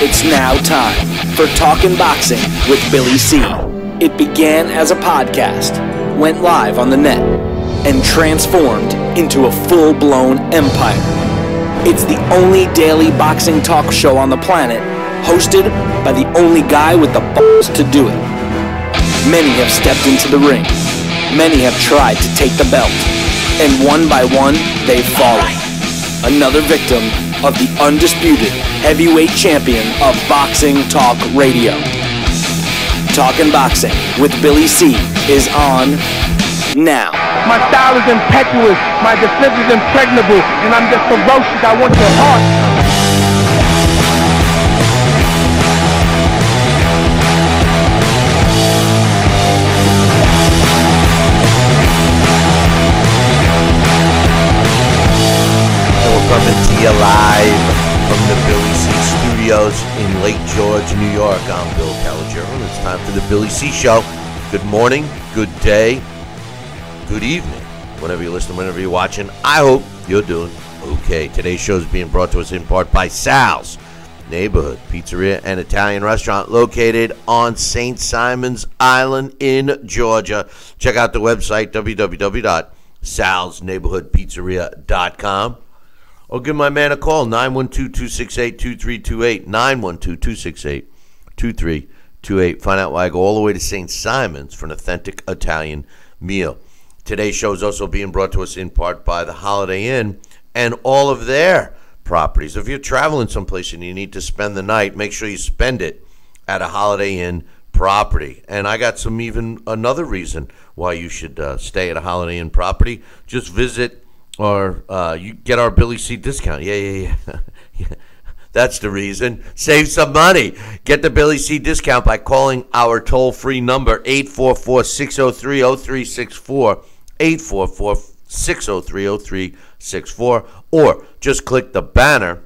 It's now time for Talkin' Boxing with Billy C. It began as a podcast, went live on the net, and transformed into a full-blown empire. It's the only daily boxing talk show on the planet, hosted by the only guy with the balls to do it. Many have stepped into the ring. Many have tried to take the belt. And one by one, they've fallen. Another victim of the undisputed heavyweight champion of Boxing Talk Radio. Talkin' Boxing with Billy C is on now. My style is impetuous, my defense is impregnable, and I'm just ferocious. I want your heart. Coming to you live from the Billy C Studios in Lake George, New York. I'm Bill Calogero, and it's time for the Billy C Show. Good morning, good day, good evening, whenever you're listening, whenever you're watching. I hope you're doing okay. Today's show is being brought to us in part by Sal's Neighborhood Pizzeria and Italian Restaurant located on St. Simon's Island in Georgia. Check out the website, www.salsneighborhoodpizzeria.com. Or give my man a call, 912-268-2328, 912-268-2328. Find out why I go all the way to St. Simon's for an authentic Italian meal. Today's show is also being brought to us in part by the Holiday Inn and all of their properties. If you're traveling someplace and you need to spend the night, make sure you spend it at a Holiday Inn property. And I got another reason why you should stay at a Holiday Inn property. Just visit or you get our Billy C discount. Yeah. That's the reason. Save some money. Get the Billy C discount by calling our toll-free number, 844-603-0364, 844-603-0364, or just click the banner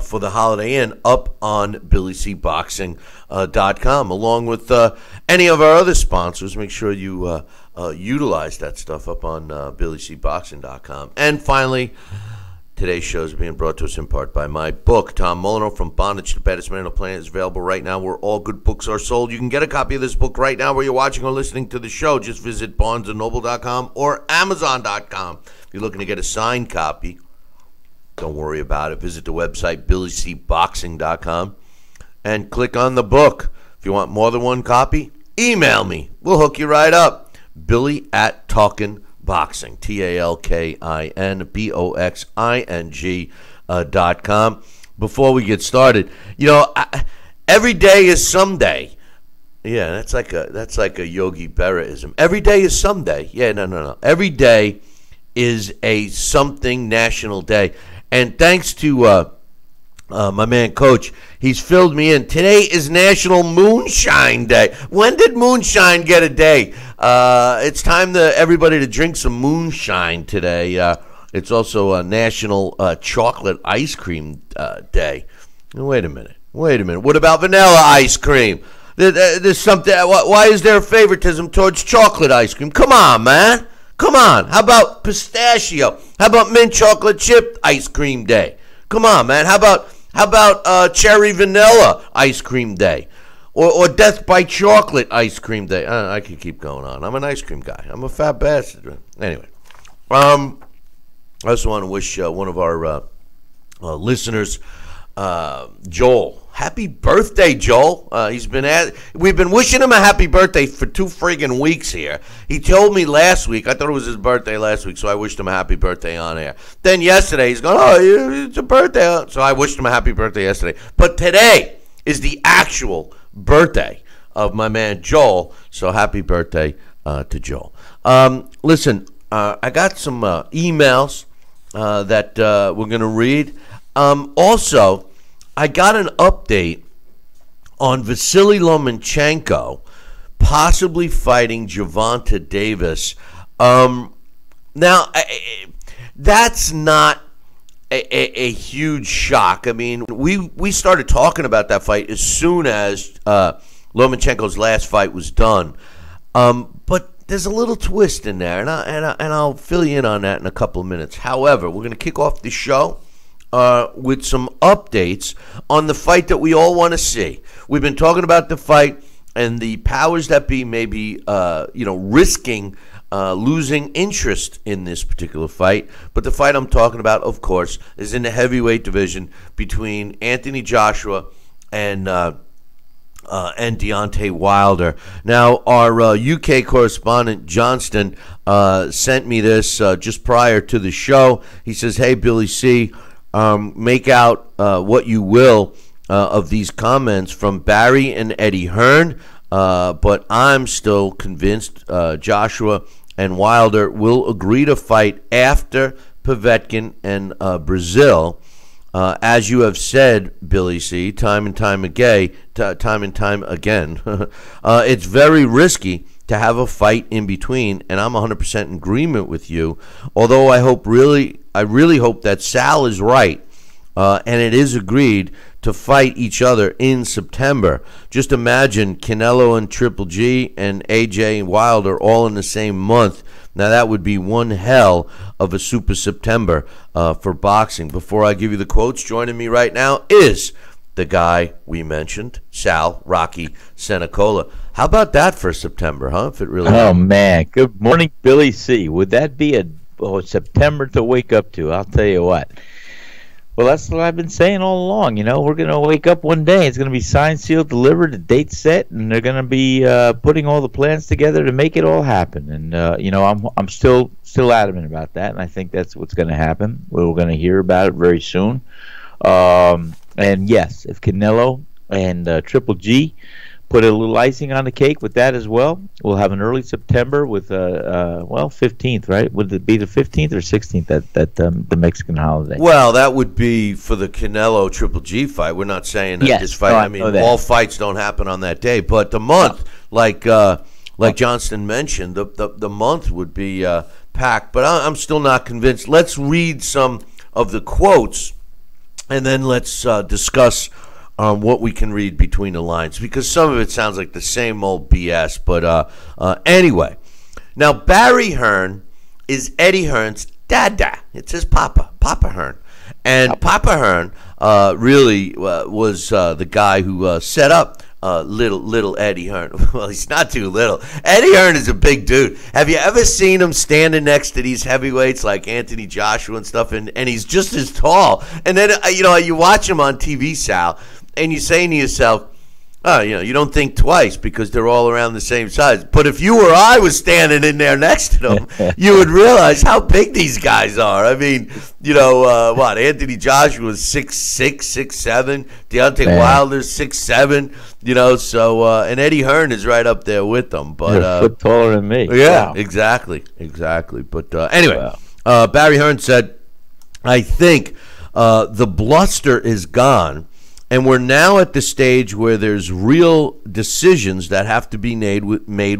for the Holiday Inn up on BillyCBoxing.com, along with any of our other sponsors. Make sure you utilize that stuff up on BillyCBoxing.com. And finally, today's show is being brought to us in part by my book, Tom Molyneux, From Bondage to Baddest Man on the Planet, is available right now where all good books are sold. You can get a copy of this book right now where you're watching or listening to the show. Just visit BarnesandNoble.com or Amazon.com. If you're looking to get a signed copy, don't worry about it. Visit the website, BillyCBoxing.com, and click on the book. If you want more than one copy, email me. We'll hook you right up. Billy at Talkin' Boxing, TalkinBoxing.com. Before we get started, every day is someday. Yeah, that's like a Yogi Berra-ism. Every day is someday. Yeah, no. Every day is a something national day. And thanks to my man Coach, he's filled me in. Today is National Moonshine Day. When did moonshine get a day? It's time to everybody to drink some moonshine today. It's also a National Chocolate Ice Cream Day. Wait a minute. What about vanilla ice cream? There's something. Why is there a favoritism towards chocolate ice cream? Come on, man. Come on. How about pistachio? How about mint chocolate chip ice cream day? Come on, man. How about cherry vanilla ice cream day? Or death by chocolate ice cream day? I could keep going on. I'm an ice cream guy. I'm a fat bastard. Anyway, I also want to wish one of our listeners, Joel. Happy birthday, Joel. We've been wishing him a happy birthday for 2 friggin' weeks here. He told me last week, I thought it was his birthday last week, so I wished him a happy birthday on air. Then yesterday, he's going, it's a birthday. So I wished him a happy birthday yesterday. But today is the actual birthday of my man Joel, so happy birthday to Joel. Listen, I got some emails that we're going to read. Also, I got an update on Vasyl Lomachenko possibly fighting Gervonta Davis. Now, that's not a huge shock. I mean, we started talking about that fight as soon as Lomachenko's last fight was done. But there's a little twist in there, and I'll fill you in on that in a couple of minutes. However, we're going to kick off the show with some updates on the fight that we all want to see. We've been talking about the fight and the powers that be maybe, risking losing interest in this particular fight. But the fight I'm talking about, of course, is in the heavyweight division between Anthony Joshua and Deontay Wilder. Now, our UK correspondent, Johnston, sent me this just prior to the show. He says, hey, Billy C., make out what you will of these comments from Barry and Eddie Hearn, but I'm still convinced Joshua and Wilder will agree to fight after Povetkin and Brazil. As you have said, Billy C., time and time again, it's very risky to have a fight in between, and I'm 100% in agreement with you. Although I really hope that Sal is right, and it is agreed to fight each other in September. Just imagine Canelo and Triple G and AJ and Wilder all in the same month. Now, that would be one hell of a Super September for boxing. Before I give you the quotes, joining me right now is the guy we mentioned, Sal Rocky Senecola. How about that for September, huh? If it really man. Good morning, Billy C. Would that be a September to wake up to? I'll tell you what. Well, that's what I've been saying all along. We're going to wake up one day. It's going to be signed, sealed, delivered, the date set, and they're going to be putting all the plans together to make it all happen. And I'm still adamant about that, and I think that's what's going to happen. We're going to hear about it very soon. And yes, if Canelo and Triple G put a little icing on the cake with that as well, we'll have an early September with 15th, right? Would it be the 15th or 16th that the Mexican holiday? Well, that would be for the Canelo Triple G fight. We're not saying that this fight. All fights don't happen on that day, but the month, like Johnston mentioned, the month would be packed. But I'm still not convinced. Let's read some of the quotes, and then let's discuss what we can read between the lines, because some of it sounds like the same old BS. But anyway, now Barry Hearn is Eddie Hearn's dada. It's his Papa Hearn. And Papa Hearn really was the guy who set up little Eddie Hearn. Well, he's not too little. Eddie Hearn is a big dude. Have you ever seen him standing next to these heavyweights like Anthony Joshua and stuff, and he's just as tall? And then, you watch him on TV, Sal, and you're saying to yourself, oh, you don't think twice because they're all around the same size. But if you or I was standing in there next to them, you would realize how big these guys are. I mean, Anthony Joshua was 6'6", 6'7". Deontay Wilder's 6'7", and Eddie Hearn is right up there with them. But you're a foot taller than me. Yeah, wow. Exactly. But anyway, Barry Hearn said, I think the bluster is gone, and we're now at the stage where there's real decisions that have to be made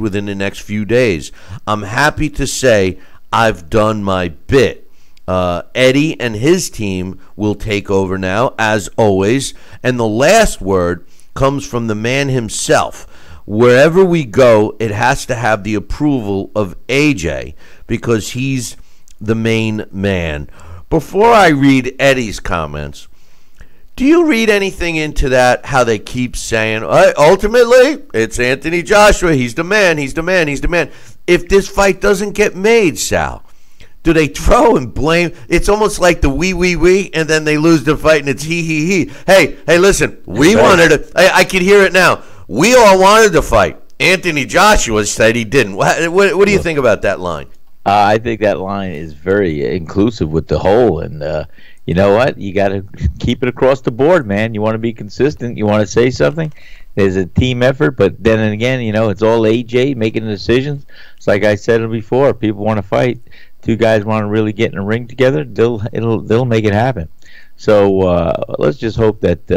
within the next few days. I'm happy to say I've done my bit. Eddie and his team will take over now, as always. And the last word comes from the man himself. Wherever we go, it has to have the approval of AJ because he's the main man. Before I read Eddie's comments, do you read anything into that, how they keep saying, ultimately, it's Anthony Joshua, he's the man. If this fight doesn't get made, Sal, do they throw and blame? It's almost like the we, and then they lose the fight, and it's he. Hey, listen, we wanted it. I can hear it now. We all wanted to fight. Anthony Joshua said he didn't. What do you think about that line? I think that line is very inclusive with the whole, and you know what? You got to keep it across the board, man. You want to be consistent. You want to say something. There's a team effort, but then again, it's all AJ making the decisions. It's like I said before. People want to fight. Two guys want to really get in a ring together. They'll make it happen. So let's just hope that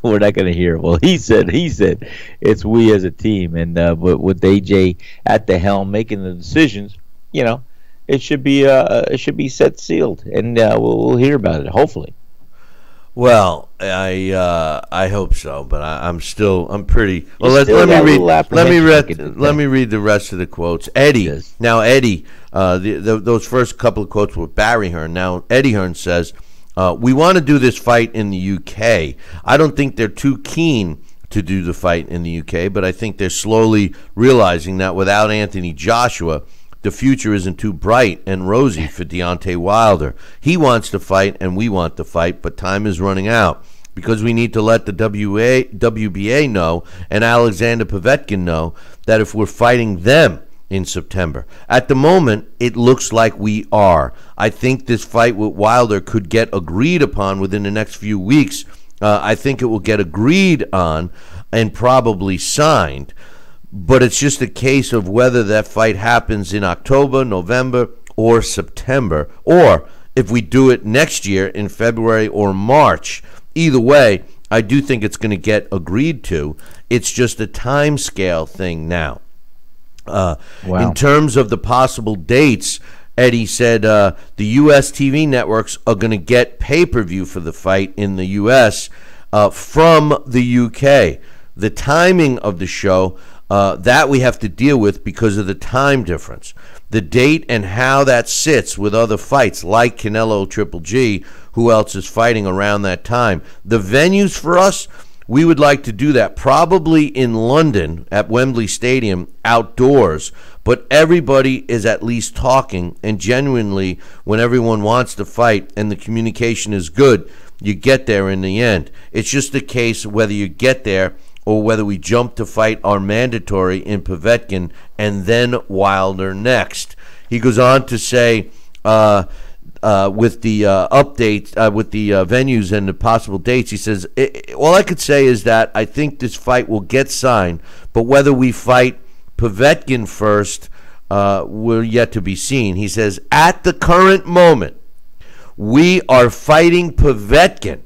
we're not going to hear. Well, he said it's we as a team, and but with AJ at the helm making the decisions, it should be set sealed, and we'll hear about it hopefully. Well, I hope so, but I'm pretty. Well, let me read the rest of the quotes. Eddie. Yes. Now Eddie, those first couple of quotes were Barry Hearn. Now Eddie Hearn says, We want to do this fight in the UK. I don't think they're too keen to do the fight in the UK, but I think they're slowly realizing that without Anthony Joshua, the future isn't too bright and rosy for Deontay Wilder. He wants to fight, and we want to fight, but time is running out because we need to let the WBA know and Alexander Povetkin know that if we're fighting them in September. At the moment, it looks like we are. I think this fight with Wilder could get agreed upon within the next few weeks. I think it will get agreed on and probably signed. But it's just a case of whether that fight happens in October, November, or September, or if we do it next year in February or March. Either way, I do think it's going to get agreed to. It's just a time scale thing now. Wow. In terms of the possible dates, Eddie said the U.S. TV networks are going to get pay-per-view for the fight in the U.S. From the U.K. The timing of the show, that we have to deal with because of the time difference. The date and how that sits with other fights like Canelo Triple G, who else is fighting around that time. The venues for us, we would like to do that probably in London at Wembley Stadium outdoors, but everybody is at least talking, and genuinely when everyone wants to fight and the communication is good, you get there in the end. It's just a case whether you get there or whether we jump to fight our mandatory in Povetkin and then Wilder next. He goes on to say with the updates, with the venues and the possible dates, he says, all I could say is that I think this fight will get signed, but whether we fight Povetkin first will yet to be seen. He says, at the current moment, we are fighting Povetkin.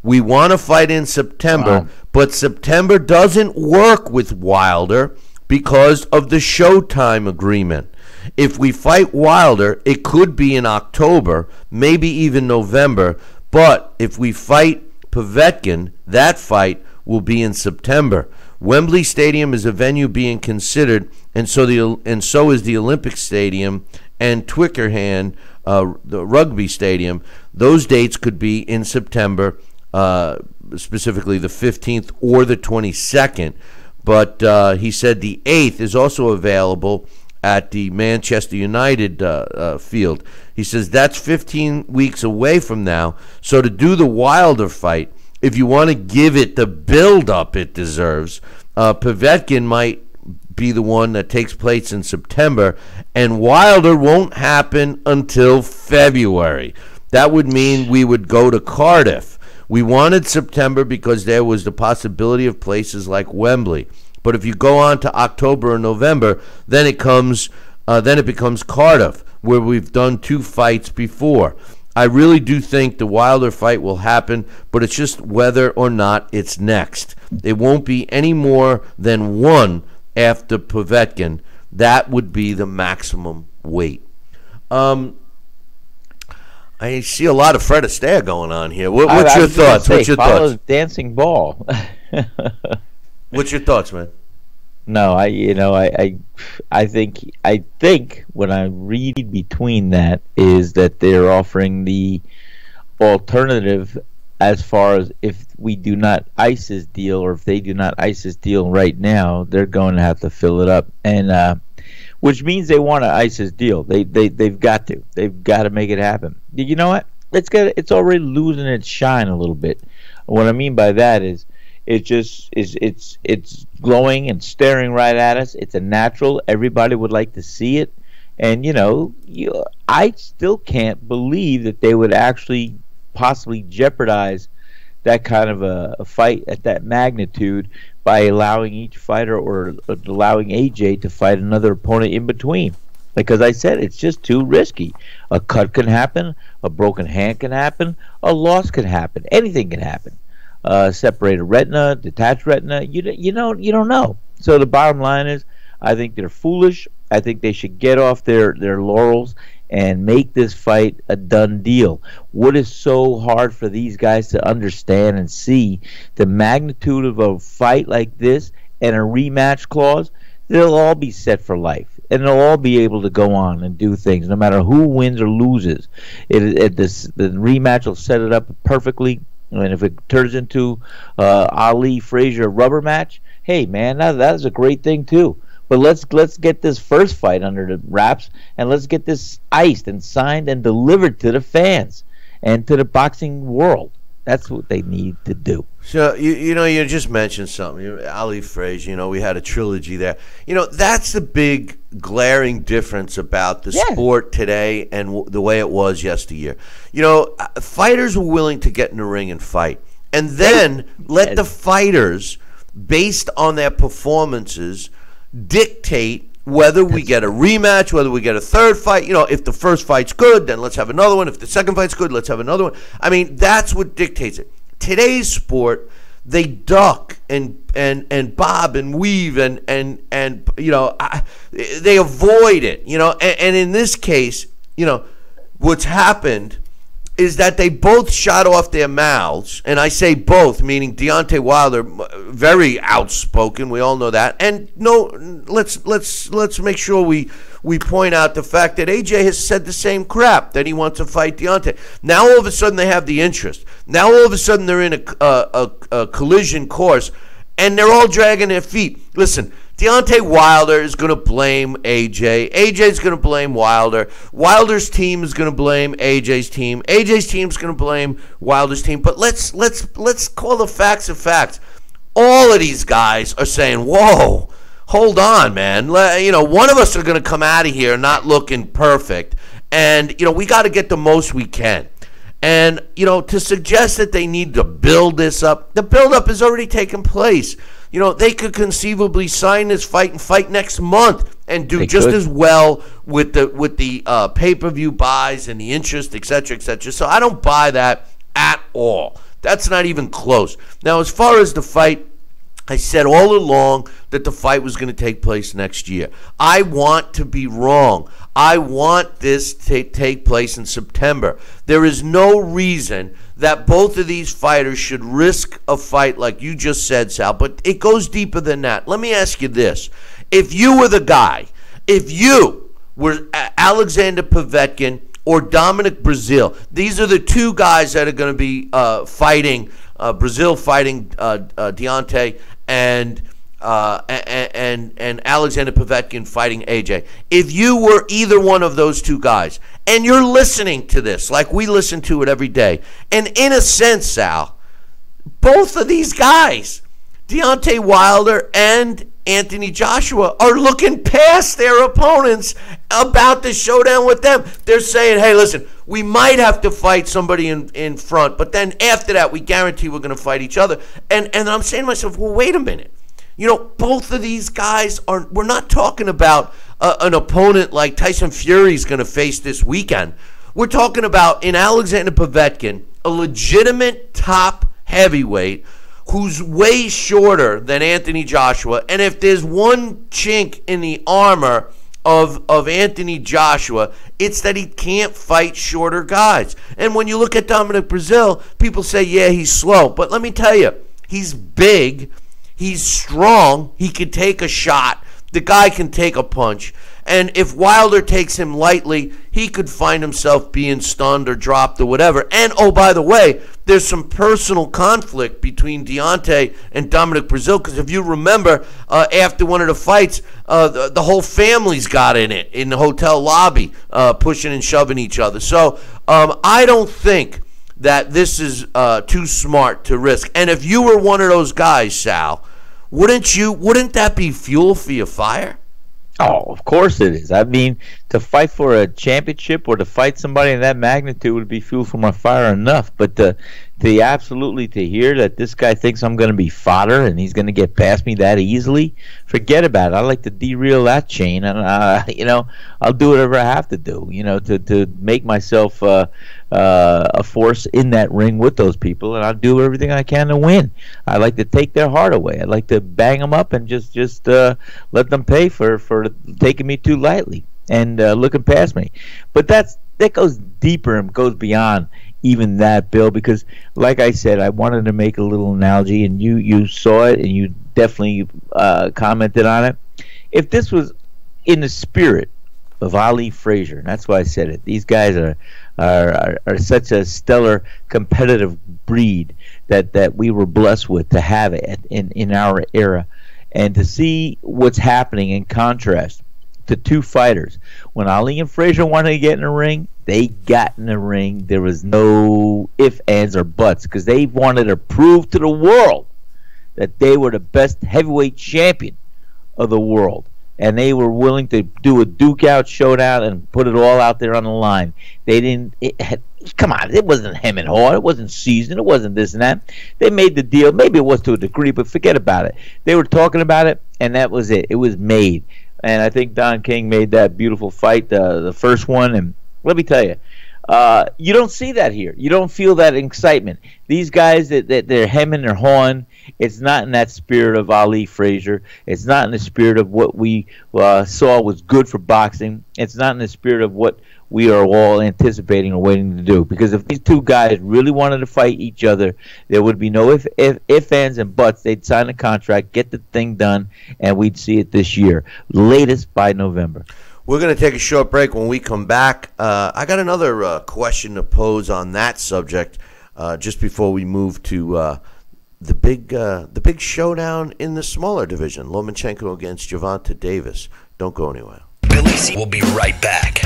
We want to fight in September, wow, but September doesn't work with Wilder because of the Showtime agreement. If we fight Wilder, it could be in October, maybe even November, but if we fight Povetkin, that fight will be in September. Wembley Stadium is a venue being considered, and so is the Olympic Stadium and Twickenham, the rugby stadium. Those dates could be in September, specifically the 15th or the 22nd. But he said the 8th is also available at the Manchester United field. He says that's 15 weeks away from now. So to do the Wilder fight, if you want to give it the build-up it deserves, Povetkin might be the one that takes place in September, and Wilder won't happen until February. That would mean we would go to Cardiff. We wanted September because there was the possibility of places like Wembley. But if you go on to October or November, then it becomes Cardiff, where we've done 2 fights before. I really do think the Wilder fight will happen, but it's just whether or not it's next. It won't be any more than 1 after Povetkin. That would be the maximum weight. I see a lot of Fred Astaire going on here. What's your thoughts? What's your thoughts? Dancing ball. What's your thoughts, man? No, I think when I read between that is that they're offering the alternative as far as if we do not ice this deal, or if they do not ice this deal right now, they're going to have to fill it up, and which means they want to ice this deal. They've got to make it happen. You know what? It's already losing its shine a little bit. What I mean by that is, it's glowing and staring right at us. It's a natural. Everybody would like to see it, and I still can't believe that they would actually possibly jeopardize that kind of a fight at that magnitude by allowing each fighter or allowing AJ to fight another opponent in between. Because I said, it's just too risky. A cut can happen, a broken hand can happen, a loss can happen, anything can happen. Separated retina, detached retina, you don't know. So the bottom line is, I think they're foolish. I think they should get off their laurels and make this fight a done deal. What is so hard for these guys to understand and see the magnitude of a fight like this and a rematch clause? They'll all be set for life. and they'll all be able to go on and do things, no matter who wins or loses. The rematch will set it up perfectly. And if it turns into Ali Frazier rubber match, hey man, that is a great thing too. But let's get this first fight under the wraps, and let's get this iced and signed and delivered to the fans and to the boxing world. That's what they need to do. So, you just mentioned something. Ali Frazier, we had a trilogy there. That's the big glaring difference about the sport today and the way it was yesteryear. Fighters were willing to get in the ring and fight. And then let the fighters, based on their performances, dictate whether we get a rematch, whether we get a third fight. If the first fight's good, then let's have another one. If the second fight's good, let's have another one. I mean, that's what dictates it. Today's sport, they duck and bob and weave and they avoid it. And in this case, what's happened is that they both shot off their mouths, and I say both, meaning Deontay Wilder, very outspoken. We all know that. And let's make sure we point out the fact that AJ has said the same crap, that he wants to fight Deontay. Now all of a sudden they have the interest. Now all of a sudden they're in a collision course, and they're all dragging their feet. Listen, Deontay Wilder is going to blame AJ. AJ's going to blame Wilder. Wilder's team is going to blame AJ's team. AJ's team is going to blame Wilder's team. But let's call the facts of facts. All of these guys are saying, "Whoa, hold on, man. One of us are going to come out of here not looking perfect, and we got to get the most we can." And to suggest that they need to build this up, the build-up has already taken place. They could conceivably sign this fight and fight next month and do just as well with the pay-per-view buys and the interest, et cetera, et cetera. So I don't buy that at all. That's not even close. Now, as far as the fight, I said all along that the fight was going to take place next year. I want to be wrong. I want this to take place in September. There is no reason that both of these fighters should risk a fight like you just said, Sal, but it goes deeper than that. Let me ask you this. If you were the guy, if you were Alexander Povetkin or Dominic Breazeale, these are the two guys that are going to be fighting, Breazeale fighting Deontay, and Alexander Povetkin fighting AJ. If you were either one of those two guys, and you're listening to this like we listen to it every day, and in a sense, Sal, both of these guys, Deontay Wilder and Anthony Joshua, are looking past their opponents about the showdown with them. They're saying, hey, listen, we might have to fight somebody in front, but then after that, we guarantee we're going to fight each other. And I'm saying to myself, well, wait a minute. Both of these guys we're not talking about an opponent like Tyson Fury is going to face this weekend. We're talking about, in Alexander Povetkin, a legitimate top heavyweight who's way shorter than Anthony Joshua. And if there's one chink in the armor of Anthony Joshua, it's that he can't fight shorter guys. And when you look at Dominic Breazeale, people say, yeah, he's slow. But let me tell you, he's big, he's strong, he can take a shot, the guy can take a punch. And if Wilder takes him lightly, he could find himself being stunned or dropped or whatever. And, oh, by the way, there's some personal conflict between Deontay and Dominic Breazeale, because if you remember, after one of the fights, the whole family's got in it in the hotel lobby, pushing and shoving each other. So I don't think that this is too smart to risk. And if you were one of those guys, Sal, wouldn't that be fuel for your fire? Oh, of course it is. I mean, to fight for a championship or to fight somebody in that magnitude would be fuel for my fire enough. But to absolutely to hear that this guy thinks I'm going to be fodder and he's going to get past me that easily, forget about it. I like to derail that chain, and I'll do whatever I have to do, to make myself a force in that ring with those people, and I'll do everything I can to win. I like to take their heart away. I like to bang them up and just let them pay for taking me too lightly and looking past me. But that goes deeper and goes beyond even that, Bill, because like I said, I wanted to make a little analogy, and you saw it and you definitely commented on it. If this was in the spirit of Ali Frazier, and that's why I said it. These guys are such a stellar competitive breed that we were blessed with to have it in our era, and to see what's happening in contrast to two fighters. When Ali and Frazier wanted to get in the ring, they got in the ring. There was no ifs, ands, or buts, because they wanted to prove to the world that they were the best heavyweight champion of the world. And they were willing to do a duke-out showdown and put it all out there on the line. They didn't. Come on, it wasn't hem and haw. It wasn't seasoned. It wasn't this and that. They made the deal. Maybe it was to a degree, but forget about it. They were talking about it, and that was it. It was made. And I think Don King made that beautiful fight, the first one. And let me tell you, you don't see that here. You don't feel that excitement. These guys that they're hemming, they're hawing. It's not in that spirit of Ali Frazier. It's not in the spirit of what we saw was good for boxing. It's not in the spirit of what we are all anticipating or waiting to do. Because if these two guys really wanted to fight each other, there would be no ifs, ands, and buts. They'd sign a contract, get the thing done, and we'd see it this year, latest by November. We're going to take a short break. When we come back, I got another question to pose on that subject just before we move to the big showdown in the smaller division, Lomachenko against Gervonta Davis. Don't go anywhere. Billy C will be right back.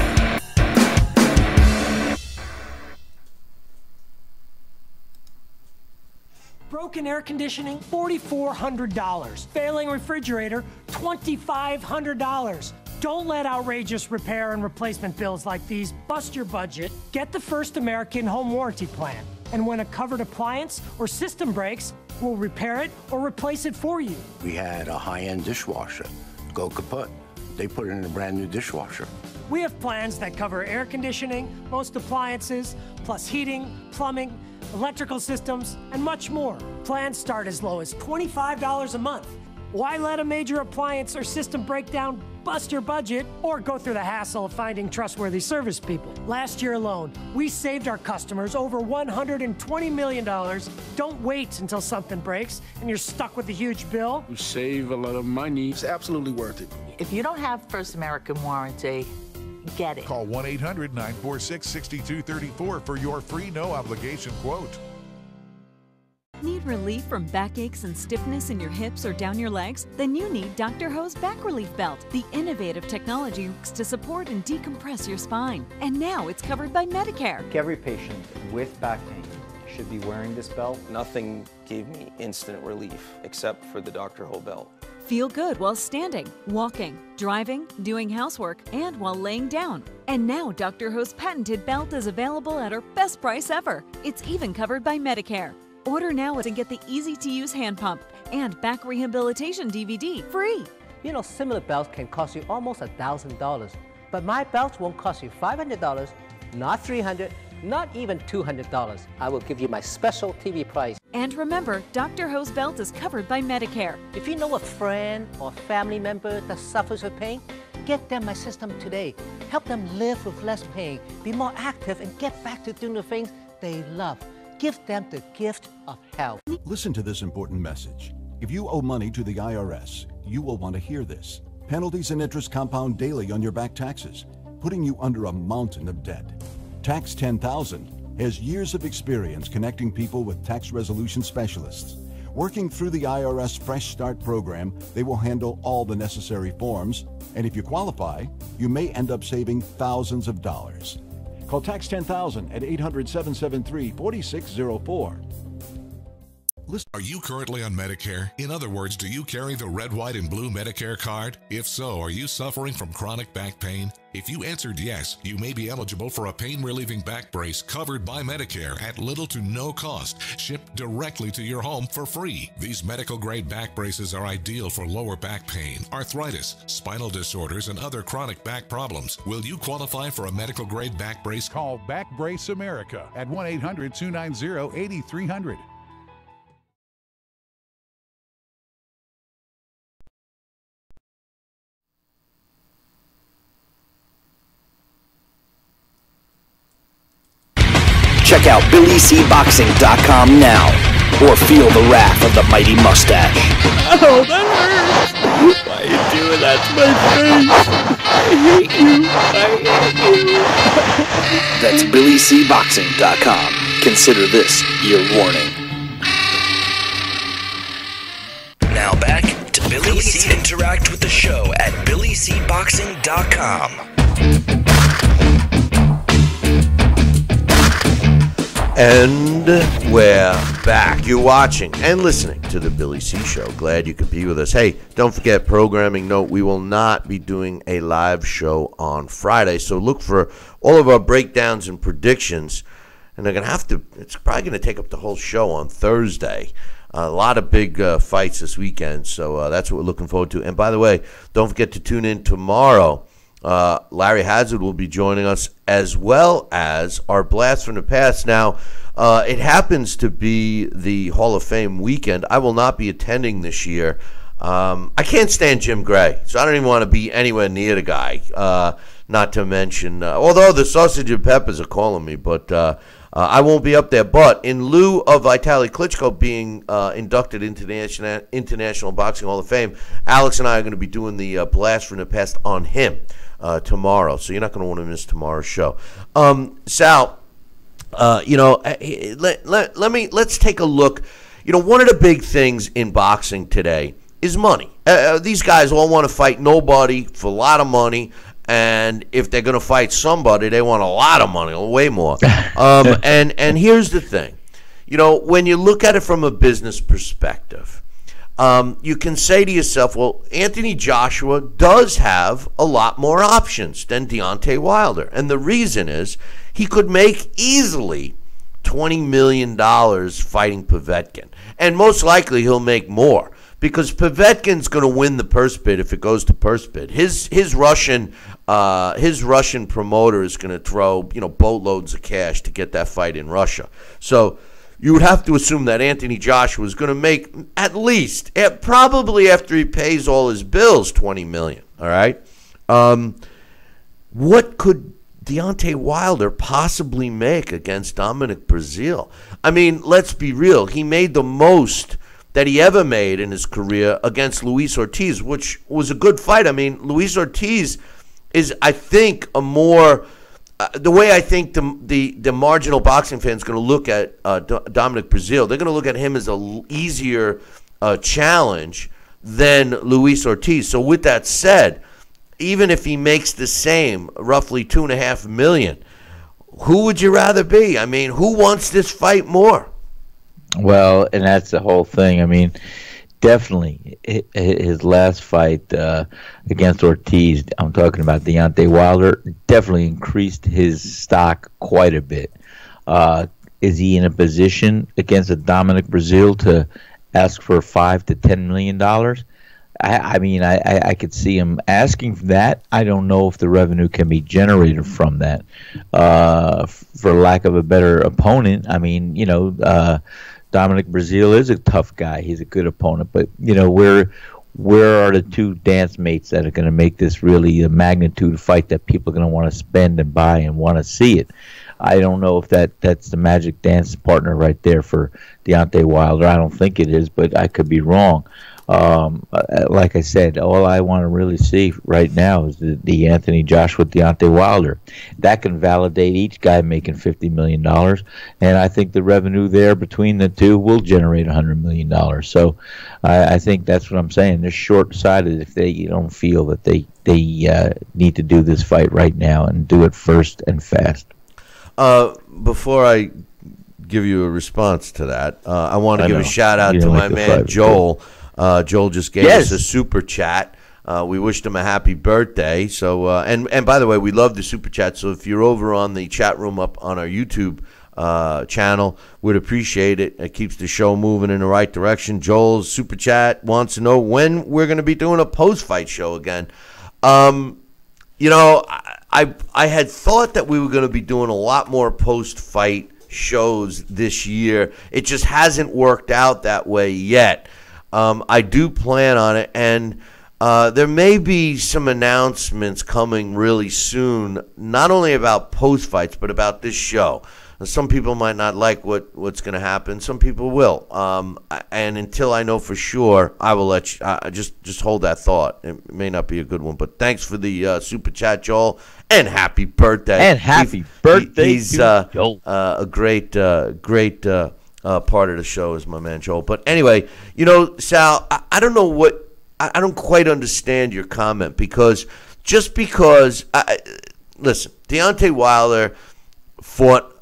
Broken air conditioning, $4,400. Failing refrigerator, $2,500. Don't let outrageous repair and replacement bills like these bust your budget. Get the First American Home Warranty Plan. And when a covered appliance or system breaks, we'll repair it or replace it for you. We had a high-end dishwasher go kaput. They put it in a brand new dishwasher. We have plans that cover air conditioning, most appliances, plus heating, plumbing, electrical systems, and much more. Plans start as low as $25 a month. Why let a major appliance or system breakdown bust your budget or go through the hassle of finding trustworthy service people? Last year alone, we saved our customers over $120 million. Don't wait until something breaks and you're stuck with a huge bill. You save a lot of money. It's absolutely worth it. If you don't have First American Warranty, get it. Call 1-800-946-6234 for your free no-obligation quote. Need relief from backaches and stiffness in your hips or down your legs? Then you need Dr. Ho's Back Relief Belt. The innovative technology works to support and decompress your spine. And now it's covered by Medicare. Every patient with back pain should be wearing this belt. Nothing gave me instant relief except for the Dr. Ho belt. Feel good while standing, walking, driving, doing housework, and while laying down. And now Dr. Ho's patented belt is available at our best price ever. It's even covered by Medicare. Order now and get the easy-to-use hand pump and back rehabilitation DVD free. You know, similar belts can cost you almost $1,000, but my belts won't cost you $500, not $300, not even $200. I will give you my special TV price. And remember, Dr. Ho's belt is covered by Medicare. If you know a friend or family member that suffers with pain, get them my system today. Help them live with less pain, be more active, and get back to doing the things they love. Give them the gift of health. Listen to this important message. If you owe money to the IRS, you will want to hear this. Penalties and interest compound daily on your back taxes, putting you under a mountain of debt. Tax 10,000 has years of experience connecting people with tax resolution specialists. Working through the IRS Fresh Start program, they will handle all the necessary forms, and if you qualify, you may end up saving thousands of dollars. Call Tax 10,000 at 800-773-4604. Are you currently on Medicare? In other words, do you carry the red, white, and blue Medicare card? If so, are you suffering from chronic back pain? If you answered yes, you may be eligible for a pain-relieving back brace covered by Medicare at little to no cost, shipped directly to your home for free. These medical-grade back braces are ideal for lower back pain, arthritis, spinal disorders, and other chronic back problems. Will you qualify for a medical-grade back brace? Call Back Brace America at 1-800-290-8300. Check out BillyCBoxing.com now, or feel the wrath of the mighty mustache. Oh, that hurts! Why are you doing that to my face? I hate you. That's BillyCBoxing.com. Consider this your warning. Now back to Billy C. Interact with the show at BillyCBoxing.com. And we're back. You're watching and listening to the Billy C. Show. Glad you could be with us. Hey, don't forget, programming note, we will not be doing a live show on Friday, so look for all of our breakdowns and predictions, and they're going to have to, it's probably going to take up the whole show on Thursday. A lot of big fights this weekend, so that's what we're looking forward to. And by the way, don't forget to tune in tomorrow. Larry Hazard will be joining us, as well as our Blast from the Past. Now, it happens to be the Hall of Fame weekend. I will not be attending this year. I can't stand Jim Gray, so I don't even want to be anywhere near the guy. Not to mention, although the Sausage and Peppers are calling me, but I won't be up there. But in lieu of Vitaly Klitschko being inducted into the International Boxing Hall of Fame, Alex and I are going to be doing the Blast from the Past on him tomorrow. So you're not going to want to miss tomorrow's show. Sal, let's take a look. One of the big things in boxing today is money. These guys all want to fight nobody for a lot of money. And if they're going to fight somebody, they want a lot of money, way more. And here's the thing. When you look at it from a business perspective, you can say to yourself, well, Anthony Joshua does have a lot more options than Deontay Wilder. And the reason is he could make easily $20 million fighting Povetkin. And most likely he'll make more, because Povetkin's going to win the purse bid if it goes to purse bid. His Russian promoter is going to throw boatloads of cash to get that fight in Russia. So you would have to assume that Anthony Joshua is going to make at least, probably after he pays all his bills, $20 million. All right. What could Deontay Wilder possibly make against Dominic Breazeale? I mean, let's be real. He made the most that he ever made in his career against Luis Ortiz, which was a good fight. I mean, Luis Ortiz is, I think, a more the way I think the marginal boxing fan is going to look at Dominic Breazeale. They're going to look at him as an easier challenge than Luis Ortiz. So with that said, even if he makes the same, roughly $2.5 million, who would you rather be? I mean, who wants this fight more? Well, and that's the whole thing. I mean, definitely his last fight against Ortiz, I'm talking about Deontay Wilder, definitely increased his stock quite a bit. Is he in a position against a Dominic Breazeale to ask for $5 to $10 million? I mean, I could see him asking for that. I don't know if the revenue can be generated from that. For lack of a better opponent, I mean, Dominic Breazeale is a tough guy. He's a good opponent. But, where are the two dance mates that are going to make this really a magnitude fight that people are going to want to spend and buy and want to see it? I don't know if that's the magic dance partner right there for Deontay Wilder. I don't think it is, but I could be wrong. Like I said, all I want to really see right now is the Anthony Joshua Deontay Wilder. That can validate each guy making $50 million, and I think the revenue there between the two will generate $100 million. So I think that's what I'm saying. They're short-sighted if they don't feel that they need to do this fight right now and do it first and fast. Before I give you a response to that, I want to give a shout-out to my man Joel. Joel just gave us a super chat. We wished him a happy birthday. So, and by the way, we love the super chat. So if you're over on the chat room up on our YouTube channel, we'd appreciate it. It keeps the show moving in the right direction. Joel's super chat wants to know when we're going to be doing a post-fight show again. I had thought that we were going to be doing a lot more post-fight shows this year. It just hasn't worked out that way yet. I do plan on it, and there may be some announcements coming really soon, not only about post-fights, but about this show. Some people might not like what's going to happen. Some people will. And until I know for sure, I will let you just hold that thought. It may not be a good one, but thanks for the super chat, Joel, and happy birthday. And happy birthday He's Joel. A great part of the show is my man Joel. But anyway, Sal, I don't know what – I don't quite understand your comment because just because listen, Deontay Wilder fought –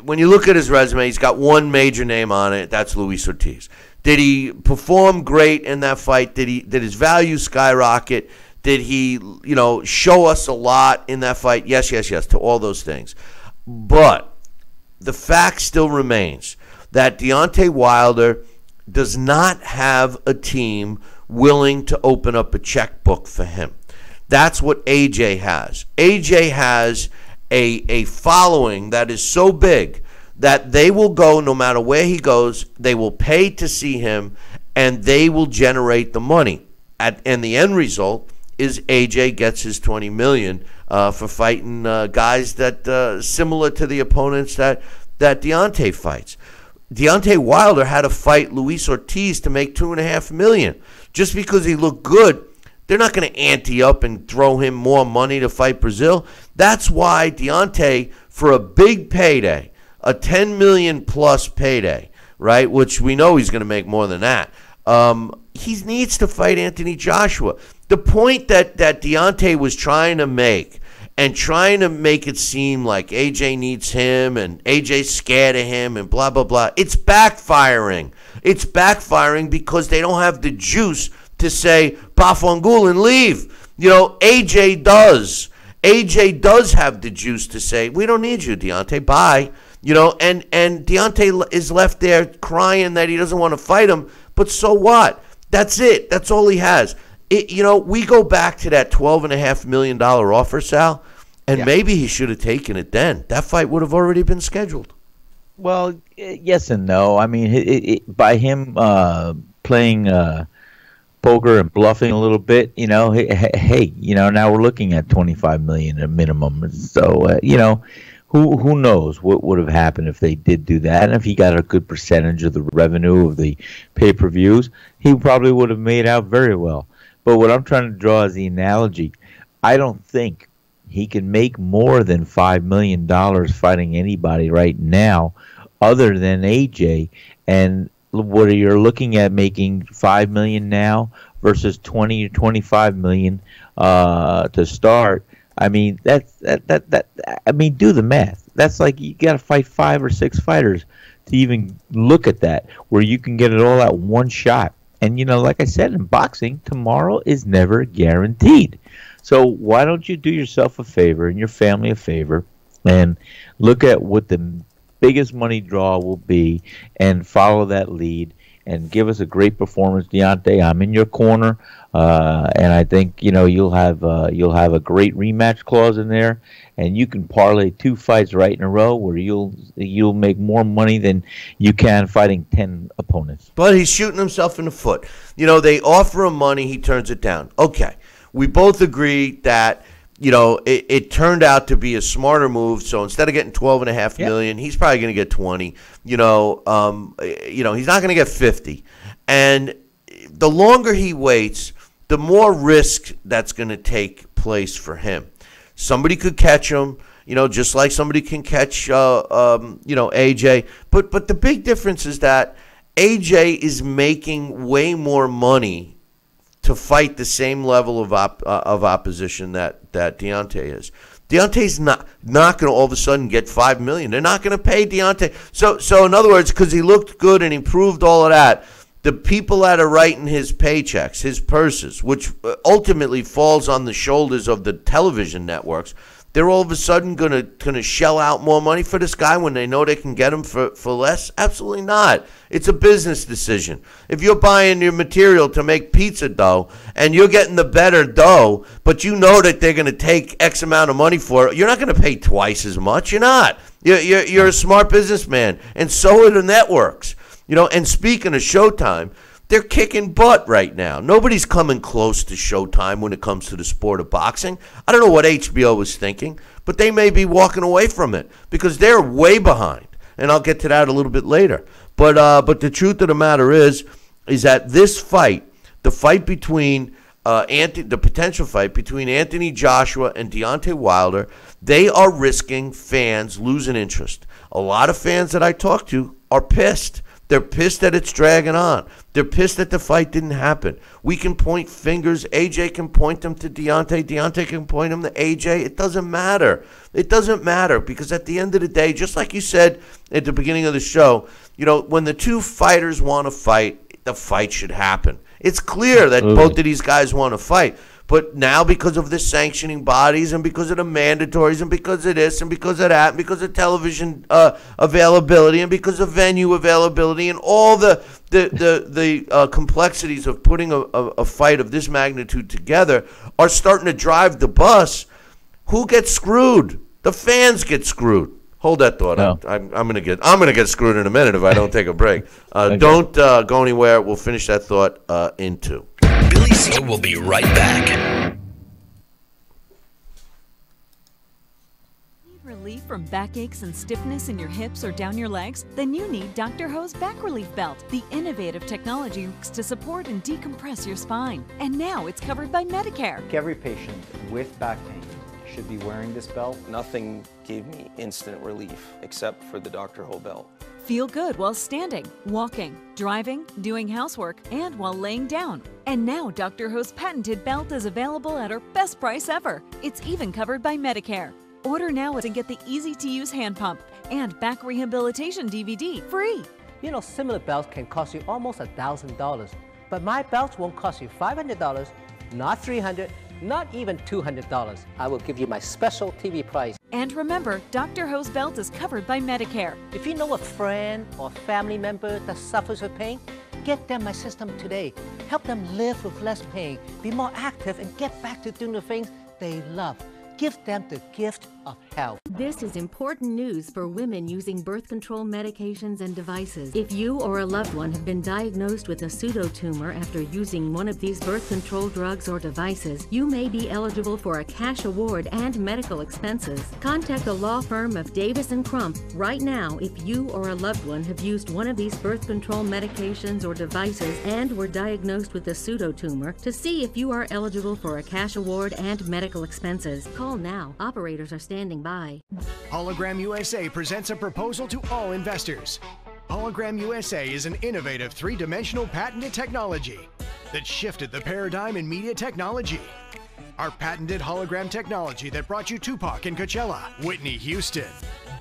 when you look at his resume, he's got one major name on it. That's Luis Ortiz. Did he perform great in that fight? Did his value skyrocket? Did he, show us a lot in that fight? Yes, to all those things. But the fact still remains that Deontay Wilder does not have a team willing to open up a checkbook for him. That's what AJ has. AJ has a following that is so big that they will go no matter where he goes, they will pay to see him, and they will generate the money. And the end result is AJ gets his $20 million for fighting guys that similar to the opponents that Deontay fights. Deontay Wilder had to fight Luis Ortiz to make $2.5 million. Just because he looked good, they're not going to ante up and throw him more money to fight Brazil. That's why Deontay, for a big payday, a $10 million plus payday, right, which we know he's going to make more than that, he needs to fight Anthony Joshua. The point that Deontay was trying to make and trying to make it seem like AJ needs him and AJ's scared of him and blah, blah, blah, it's backfiring. It's backfiring because they don't have the juice to say, Bafangul and leave. AJ does. AJ does have the juice to say, we don't need you, Deontay, bye. And Deontay is left there crying that he doesn't want to fight him, but so what? That's it. That's all he has. We go back to that $12.5 million offer, Sal, and maybe he should have taken it then. That fight would have already been scheduled. Well, yes and no. I mean, by him playing poker and bluffing a little bit, now we're looking at $25 million at minimum. So, who knows what would have happened if they did do that? And if he got a good percentage of the revenue of the pay-per-views, he probably would have made out very well. But what I'm trying to draw is the analogy. I don't think he can make more than $5 million fighting anybody right now other than AJ. And what you're looking at making $5 million now versus $20 or $25 million to start. I mean, I mean, do the math. That's like you got to fight 5 or 6 fighters to even look at that, where you can get it all at one shot. And, like I said, in boxing, tomorrow is never guaranteed. So why don't you do yourself a favor and your family a favor and look at what the biggest money draw will be and follow that lead and give us a great performance, Deontay. I'm in your corner, and I think you'll have a great rematch clause in there, and you can parlay 2 fights right in a row where you'll make more money than you can fighting 10 opponents. But he's shooting himself in the foot. They offer him money, he turns it down. Okay, we both agree that it turned out to be a smarter move. So instead of getting $12.5 million, he's probably going to get 20. He's not going to get 50. And the longer he waits, the more risk that's going to take place for him. Somebody could catch him, just like somebody can catch, AJ. But the big difference is that AJ is making way more money to fight the same level of opposition that Deontay is. Deontay's not going to all of a sudden get $5 million. They're not going to pay Deontay. So in other words, because he looked good and he proved all of that, the people that are writing his paychecks, his purses, which ultimately falls on the shoulders of the television networks, they're all of a sudden gonna shell out more money for this guy when they know they can get him for less? Absolutely not. It's a business decision. If you're buying your material to make pizza dough and you're getting the better dough, but you know that they're going to take X amount of money for it, you're not going to pay twice as much. You're not. You're a smart businessman, and so are the networks. And speaking of Showtime, they're kicking butt right now. Nobody's coming close to Showtime when it comes to the sport of boxing. I don't know what HBO was thinking, but they may be walking away from it because they're way behind. And I'll get to that a little bit later. But the truth of the matter is that this fight, the fight between the potential fight between Anthony Joshua and Deontay Wilder, they are risking fans losing interest. A lot of fans that I talk to are pissed. They're pissed that it's dragging on. They're pissed that the fight didn't happen. We can point fingers. AJ can point them to Deontay. Deontay can point them to AJ. It doesn't matter. It doesn't matter because at the end of the day, just like you said at the beginning of the show, you know, when the two fighters want to fight, the fight should happen. It's clear that both of these guys want to fight. But now because of the sanctioning bodies and because of the mandatories and because of this and because of that and because of television availability and because of venue availability and all the complexities of putting a fight of this magnitude together are starting to drive the bus, who gets screwed? The fans get screwed. Hold that thought. No. I'm gonna get screwed in a minute if I don't take a break. Okay. Don't go anywhere. We'll finish that thought in 2. Billy C will be right back. Need relief from backaches and stiffness in your hips or down your legs? Then you need Dr. Ho's Back Relief Belt. The innovative technology works to support and decompress your spine. And now it's covered by Medicare. Every patient with back pain should be wearing this belt. Nothing gave me instant relief except for the Dr. Ho belt. Feel good while standing, walking, driving, doing housework, and while laying down. And now Dr. Ho's patented belt is available at our best price ever. It's even covered by Medicare. Order now and get the easy-to-use hand pump and back rehabilitation DVD free. You know, similar belts can cost you almost $1,000, but my belts won't cost you $500, not $300, not even $200. I will give you my special TV price. And remember, Dr. Ho's belt is covered by Medicare. If you know a friend or family member that suffers with pain, get them my system today. Help them live with less pain, be more active, and get back to doing the things they love. Give them the gift of health. This is important news for women using birth control medications and devices. If you or a loved one have been diagnosed with a pseudotumor after using one of these birth control drugs or devices, you may be eligible for a cash award and medical expenses. Contact the law firm of Davis & Crump right now if you or a loved one have used one of these birth control medications or devices and were diagnosed with a pseudotumor to see if you are eligible for a cash award and medical expenses. Call now. Operators are standing by. Hologram USA presents a proposal to all investors. Hologram USA is an innovative three-dimensional patented technology that shifted the paradigm in media technology. Our patented hologram technology that brought you Tupac and Coachella, Whitney Houston,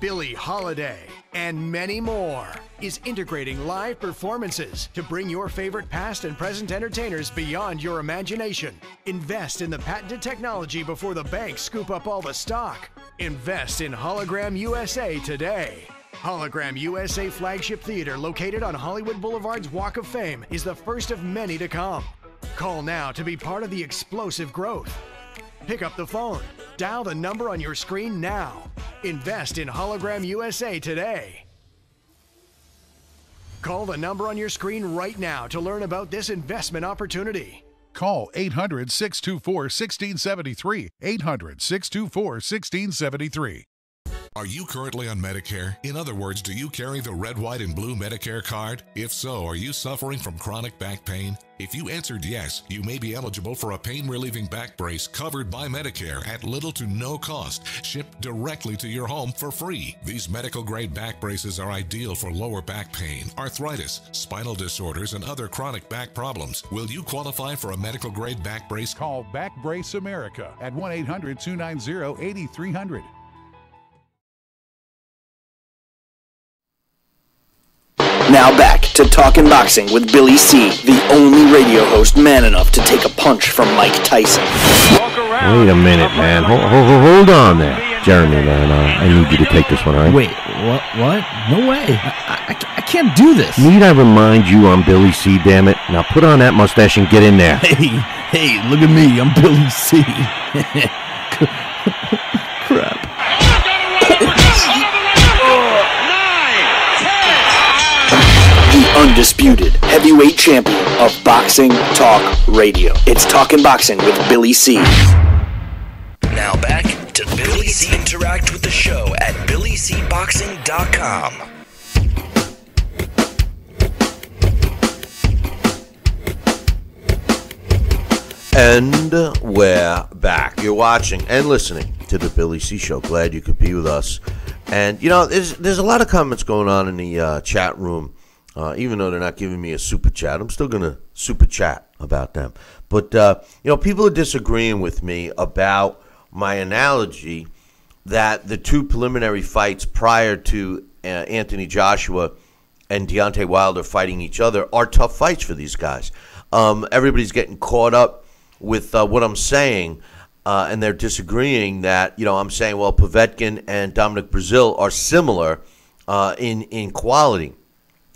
Billie Holiday, and many more is integrating live performances to bring your favorite past and present entertainers beyond your imagination. Invest in the patented technology before the banks scoop up all the stock. Invest in Hologram USA today. Hologram USA Flagship Theater, located on Hollywood Boulevard's Walk of Fame, is the first of many to come. Call now to be part of the explosive growth. Pick up the phone. Dial the number on your screen now. Invest in Hologram USA today. Call the number on your screen right now to learn about this investment opportunity. Call 800-624-1673. 800-624-1673. Are you currently on Medicare? In other words, do you carry the red, white, and blue Medicare card? If so, are you suffering from chronic back pain? If you answered yes, you may be eligible for a pain-relieving back brace covered by Medicare at little to no cost, shipped directly to your home for free. These medical-grade back braces are ideal for lower back pain, arthritis, spinal disorders, and other chronic back problems. Will you qualify for a medical-grade back brace? Call Back Brace America at 1-800-290-8300. Now back to Talkin' Boxing with Billy C., the only radio host man enough to take a punch from Mike Tyson. Wait a minute, man. Hold on there. Jeremy, man, I need you to take this one, all right? Wait, what? No way. I can't do this. Need I remind you I'm Billy C., damn it? Now put on that mustache and get in there. Hey, look at me. I'm Billy C. Crap. The undisputed heavyweight champion of Boxing Talk Radio. It's Talking Boxing with Billy C. Now back to Billy C. Interact with the show at BillyCBoxing.com. And we're back. You're watching and listening to the Billy C. Show. Glad you could be with us. And, you know, there's a lot of comments going on in the chat room. Even though they're not giving me a super chat, I'm still going to super chat about them. But, you know, people are disagreeing with me about my analogy that the two preliminary fights prior to Anthony Joshua and Deontay Wilder fighting each other are tough fights for these guys. Everybody's getting caught up with what I'm saying, and they're disagreeing that, you know, I'm saying, well, Povetkin and Dominic Breazeale are similar in quality.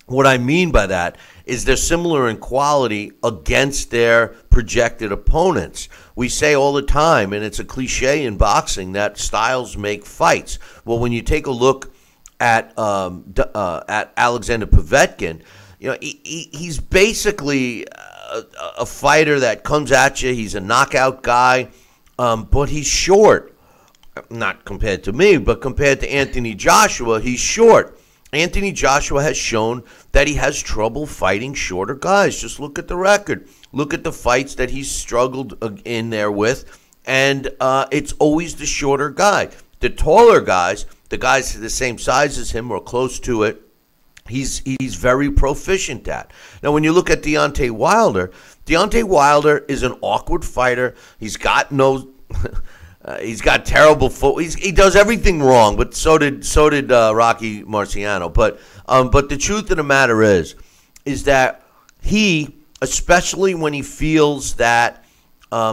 What I mean by that is they're similar in quality against their projected opponents. We say all the time, and it's a cliche in boxing, that styles make fights. Well, when you take a look at Alexander Povetkin, you know, he's basically a fighter that comes at you. He's a knockout guy, but he's short. Not compared to me, but compared to Anthony Joshua, he's short. Anthony Joshua has shown that he has trouble fighting shorter guys. Just look at the record. Look at the fights that he's struggled in there with, and it's always the shorter guy. The taller guys, the guys the same size as him or close to it, he's very proficient at. Now, when you look at Deontay Wilder is an awkward fighter. He's got no... he's got terrible foot. He does everything wrong, but so did Rocky Marciano. But the truth of the matter is that he, especially when he feels that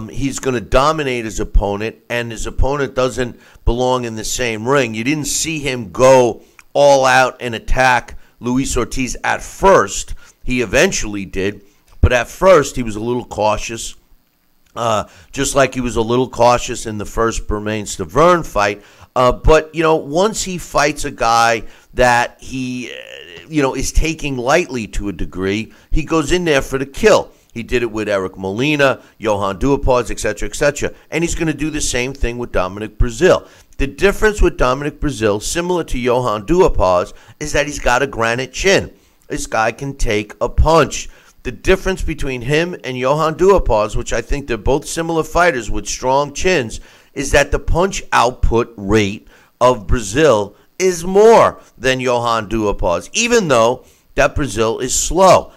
he's going to dominate his opponent and his opponent doesn't belong in the same ring. You didn't see him go all out and attack Luis Ortiz at first. He eventually did, but at first he was a little cautious. Just like he was a little cautious in the first Bermain-Stavern fight. But, you know, once he fights a guy that he, you know, is taking lightly to a degree, he goes in there for the kill. He did it with Eric Molina, Johan Duhaupas, etc., etc. And he's going to do the same thing with Dominic Breazeale. The difference with Dominic Breazeale, similar to Johan Duhaupas, is that he's got a granite chin. This guy can take a punch. The difference between him and Johan Duhaupas, which I think they're both similar fighters with strong chins, is that the punch output rate of Breazeale is more than Johan Duhaupas, even though that Breazeale is slow.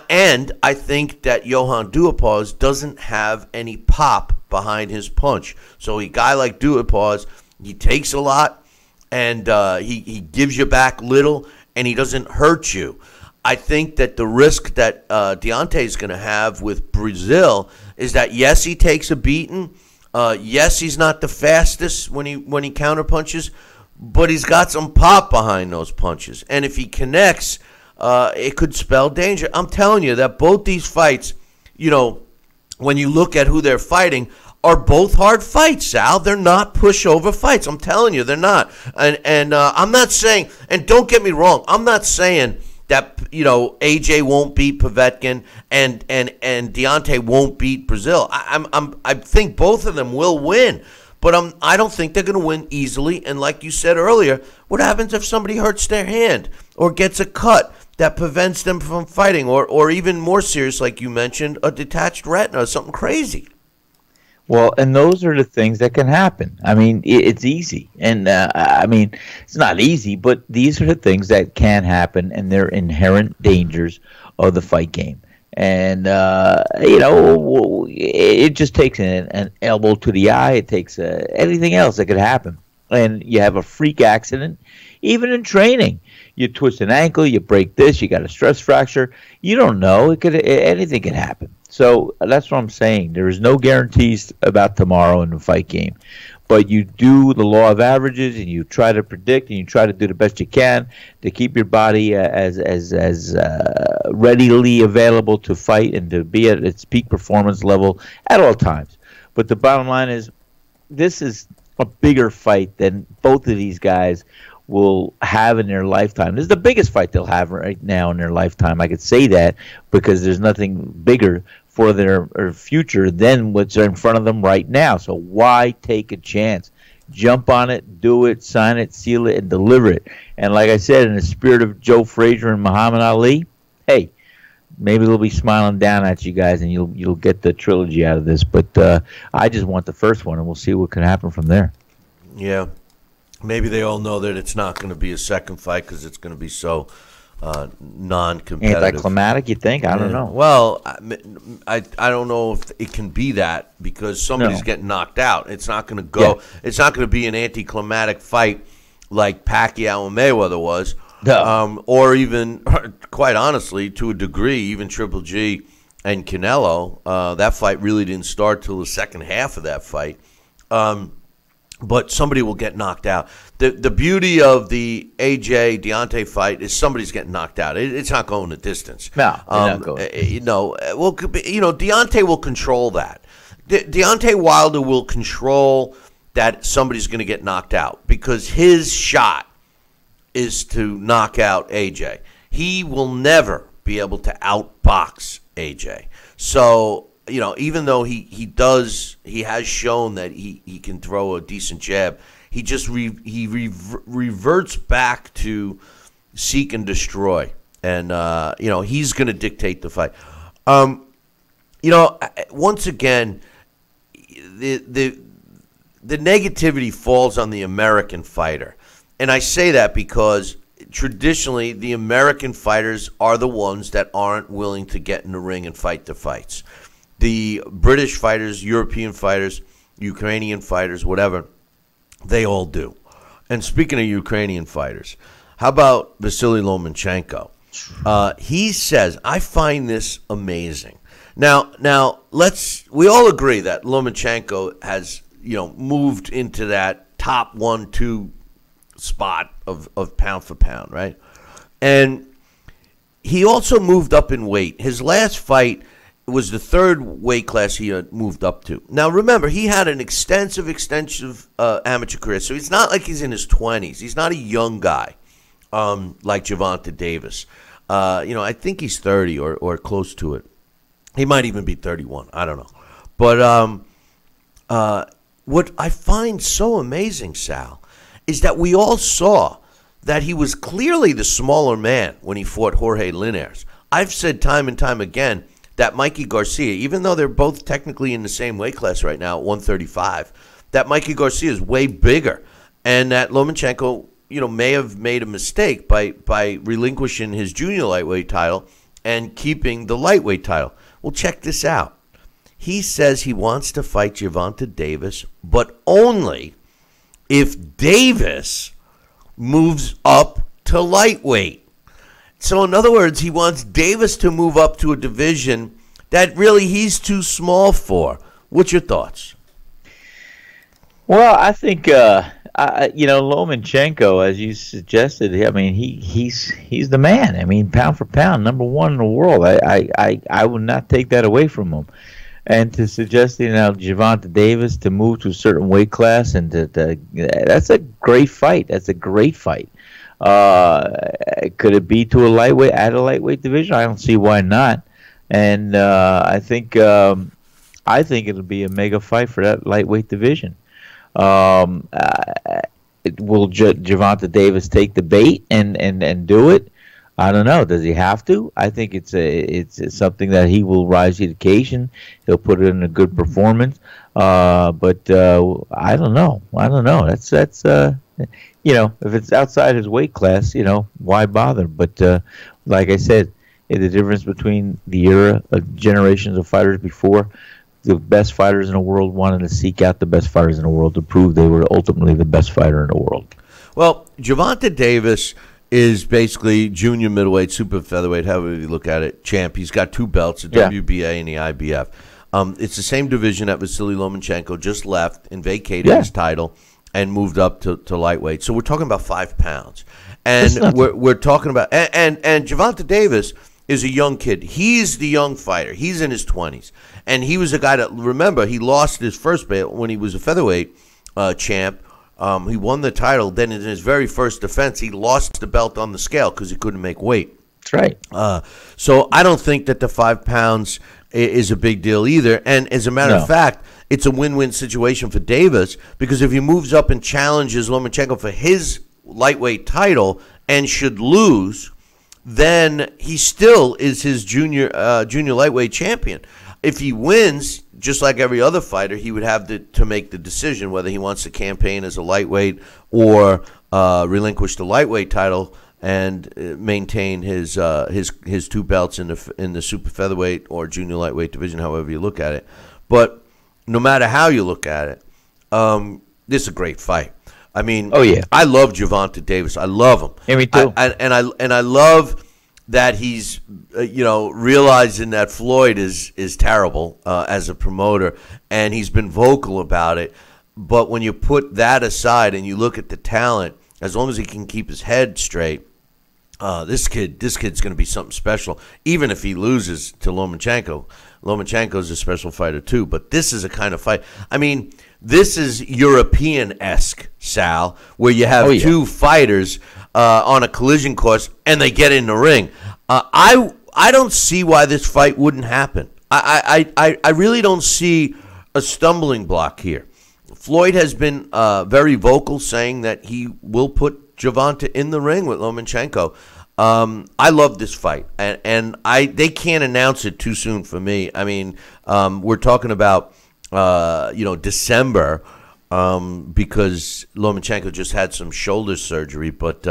And I think that Johan Duhaupas doesn't have any pop behind his punch. So a guy like Duhaupas, he takes a lot, and he gives you back little, and he doesn't hurt you. I think that the risk that Deontay is going to have with Breazeale is that, yes, he takes a beating. Yes, he's not the fastest when he counterpunches, but he's got some pop behind those punches. And if he connects, it could spell danger. I'm telling you that both these fights, you know, when you look at who they're fighting, are both hard fights, Sal. They're not pushover fights. I'm telling you, they're not. And I'm not saying, and don't get me wrong, I'm not saying that, you know, AJ won't beat Povetkin and Deontay won't beat Breazeale. I think both of them will win, but I don't think they're going to win easily. And like you said earlier, what happens if somebody hurts their hand or gets a cut that prevents them from fighting, or even more serious, like you mentioned, a detached retina or something crazy? Well, and those are the things that can happen. I mean, it's easy. And, I mean, it's not easy, but these are the things that can happen, and they're inherent dangers of the fight game. And, you know, it just takes an elbow to the eye. It takes anything else that could happen. And you have a freak accident, even in training. You twist an ankle, you break this, you got a stress fracture. You don't know. Anything can happen. So that's what I'm saying. There is no guarantees about tomorrow in the fight game. But you do the law of averages, and you try to predict, and you try to do the best you can to keep your body as readily available to fight and to be at its peak performance level at all times. But the bottom line is, this is a bigger fight than both of these guys will have in their lifetime. This is the biggest fight they'll have right now in their lifetime. I could say that because there's nothing bigger for their future than what's in front of them right now. So why take a chance? Jump on it, do it, sign it, seal it, and deliver it. And like I said, in the spirit of Joe Frazier and Muhammad Ali, hey, maybe they'll be smiling down at you guys, and you'll get the trilogy out of this. But I just want the first one, and we'll see what can happen from there. Yeah. Maybe they all know that it's not going to be a second fight because it's going to be so non-competitive. Anticlimactic, you think? I don't know. Well, I don't know if it can be that because somebody's getting knocked out. It's not going to go. Yeah. It's not going to be an anticlimactic fight like Pacquiao and Mayweather was, or even, quite honestly, to a degree, even Triple G and Canelo. That fight really didn't start till the second half of that fight. But somebody will get knocked out. The beauty of the AJ Deontay fight is somebody's getting knocked out. It's not going the distance. No, not going. Deontay will control that. Deontay Wilder will control that somebody's going to get knocked out because his shot is to knock out AJ. He will never be able to outbox AJ. So, even though he has shown that he can throw a decent jab, he just reverts back to seek and destroy, and he's going to dictate the fight. Once again, the negativity falls on the American fighter, and I say that because traditionally the American fighters are the ones that aren't willing to get in the ring and fight the fights. The British fighters, European fighters, Ukrainian fighters, whatever, they all do. And speaking of Ukrainian fighters, how about Vasyl Lomachenko? He says, I find this amazing. Now, we all agree that Lomachenko has, moved into that top 1-2 spot of pound for pound, right? And he also moved up in weight. His last fight was the third weight class he had moved up to. Now, remember, he had an extensive amateur career, so it's not like he's in his 20s. He's not a young guy like Gervonta Davis. I think he's 30 or close to it. He might even be 31. I don't know. But what I find so amazing, Sal, is that we all saw that he was clearly the smaller man when he fought Jorge Linares. I've said time and time again that Mikey Garcia, even though they're both technically in the same weight class right now at 135, that Mikey Garcia is way bigger, and that Lomachenko, may have made a mistake by relinquishing his junior lightweight title and keeping the lightweight title. Well, check this out. He says he wants to fight Gervonta Davis, but only if Davis moves up to lightweight. So, in other words, he wants Davis to move up to a division that really he's too small for. What's your thoughts? Well, I think, Lomachenko, as you suggested, he's the man. Pound for pound, number one in the world. I would not take that away from him. And to suggest, Gervonta Davis to move to a certain weight class, and that's a great fight. That's a great fight. Could it be to a lightweight division? I don't see why not. And I think it'll be a mega fight for that lightweight division. Will Gervonta Davis take the bait and do it? I don't know. Does he have to? I think it's something that he will rise to the occasion. He'll put it in a good performance. But I don't know. That's if it's outside his weight class, why bother? But like I said, the difference between the era of generations of fighters before, the best fighters in the world wanted to seek out the best fighters in the world to prove they were ultimately the best fighter in the world. Well, Gervonta Davis is basically junior middleweight, super featherweight, however you look at it, champ. He's got two belts, the WBA and the IBF. It's the same division that Vasyl Lomachenko just left and vacated his title and moved up to lightweight. So we're talking about 5 pounds. And we're talking about and Gervonta Davis is a young kid. He's the young fighter. He's in his 20s. And he was a guy that, remember, he lost his first belt when he was a featherweight champ He won the title. Then in his very first defense, he lost the belt on the scale because he couldn't make weight. That's right. So I don't think that the 5 pounds is a big deal either. And as a matter of fact, it's a win-win situation for Davis because if he moves up and challenges Lomachenko for his lightweight title and should lose, then he still is his junior lightweight champion. If he wins, just like every other fighter, he would have to make the decision whether he wants to campaign as a lightweight or relinquish the lightweight title and maintain his 2 belts in the super featherweight or junior lightweight division, however you look at it. But no matter how you look at it, this is a great fight. I mean, I love Gervonta Davis. I love him. Yeah, me too. I love that he's realizing that Floyd is terrible as a promoter, and he's been vocal about it. But when you put that aside and you look at the talent, as long as he can keep his head straight, this kid's going to be something special. Even if he loses to Lomachenko, Lomachenko's a special fighter too. But this is a kind of fight. I mean, this is European-esque, Sal, where you have two fighters on a collision course and they get in the ring. I don't see why this fight wouldn't happen. I really don't see a stumbling block here. Floyd has been very vocal, saying that he will put Gervonta in the ring with Lomachenko. I love this fight, and they can't announce it too soon for me. I mean, we're talking about December because Lomachenko just had some shoulder surgery. But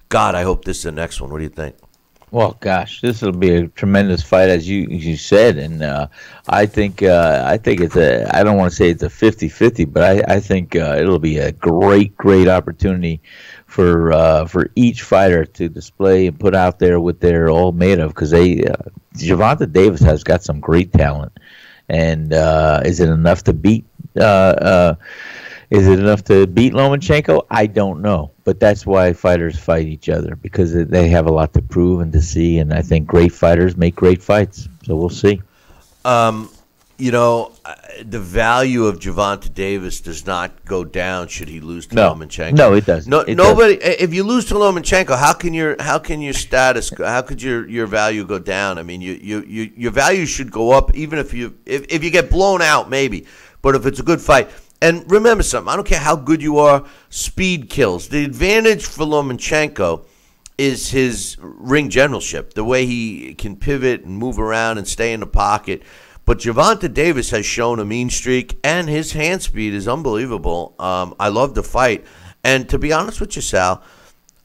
God, I hope this is the next one. What do you think? Well, gosh, this will be a tremendous fight, as you said, and I think it's I don't want to say it's a 50-50, but I think it'll be a great opportunity for each fighter to display and put out there what they're all made of, because Gervonta Davis has got some great talent, and is it enough to beat? Is it enough to beat Lomachenko? I don't know. But that's why fighters fight each other, because they have a lot to prove and to see. And I think great fighters make great fights. So we'll see. The value of Gervonta Davis does not go down should he lose to Lomachenko. No, it doesn't. Nobody. If you lose to Lomachenko, how can your status? How could your value go down? I mean, your value should go up, even if you get blown out, maybe. But if it's a good fight. And remember something, I don't care how good you are, speed kills. The advantage for Lomachenko is his ring generalship, the way he can pivot and move around and stay in the pocket. But Gervonta Davis has shown a mean streak, and his hand speed is unbelievable. I love the fight. And to be honest with you, Sal,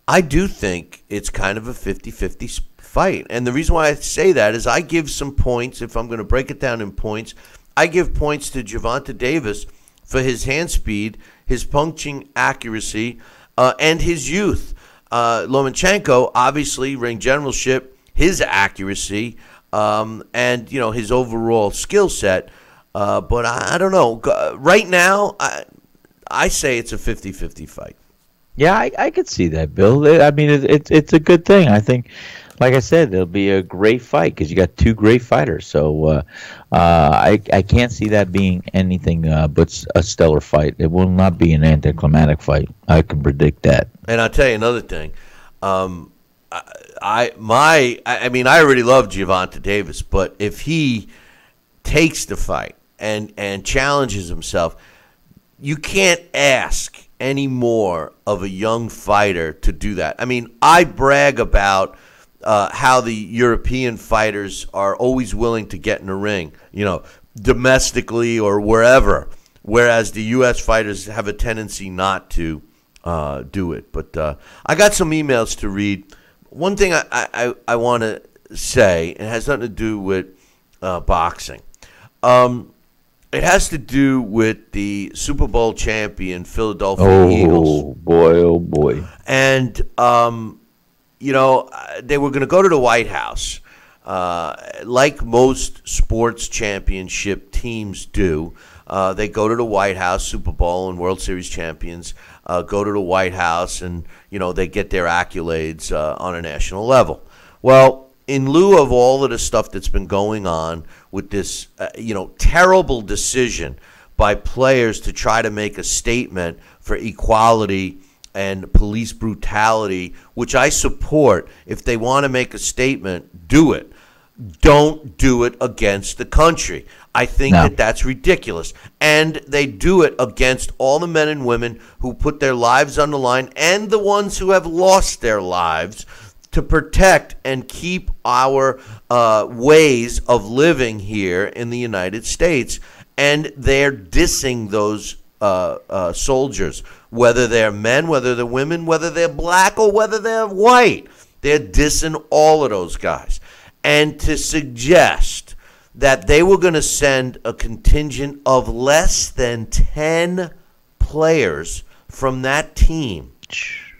I do think it's kind of a 50-50 fight. And the reason why I say that is I give some points, if I'm going to break it down in points, I give points to Gervonta Davis for his hand speed, his punching accuracy, and his youth. Lomachenko, obviously, ring generalship, his accuracy, and his overall skill set. But I don't know. Right now, I say it's a 50-50 fight. Yeah, I could see that, Bill. I mean, it's a good thing. I think, like I said, it'll be a great fight because you got two great fighters. So I can't see that being anything but a stellar fight. It will not be an anticlimactic fight. I can predict that. And I'll tell you another thing. I already love Gervonta Davis, but if he takes the fight and challenges himself, you can't ask any more of a young fighter to do that. I mean, I brag about how the European fighters are always willing to get in the ring, domestically or wherever, whereas the U.S. fighters have a tendency not to do it. But I got some emails to read. One thing I want to say, it has nothing to do with boxing. It has to do with the Super Bowl champion Philadelphia Eagles. Oh, boy. And, they were going to go to the White House. Like most sports championship teams do, they go to the White House, Super Bowl and World Series champions, go to the White House and, they get their accolades on a national level. Well, in lieu of all of the stuff that's been going on with this, terrible decision by players to try to make a statement for equality and police brutality, which I support. If they want to make a statement, do it. Don't do it against the country. I think that that's ridiculous. And they do it against all the men and women who put their lives on the line and the ones who have lost their lives to protect and keep our ways of living here in the United States. And they're dissing those soldiers, whether they're men, whether they're women, whether they're black or whether they're white. They're dissing all of those guys. And to suggest that they were going to send a contingent of less than 10 players from that team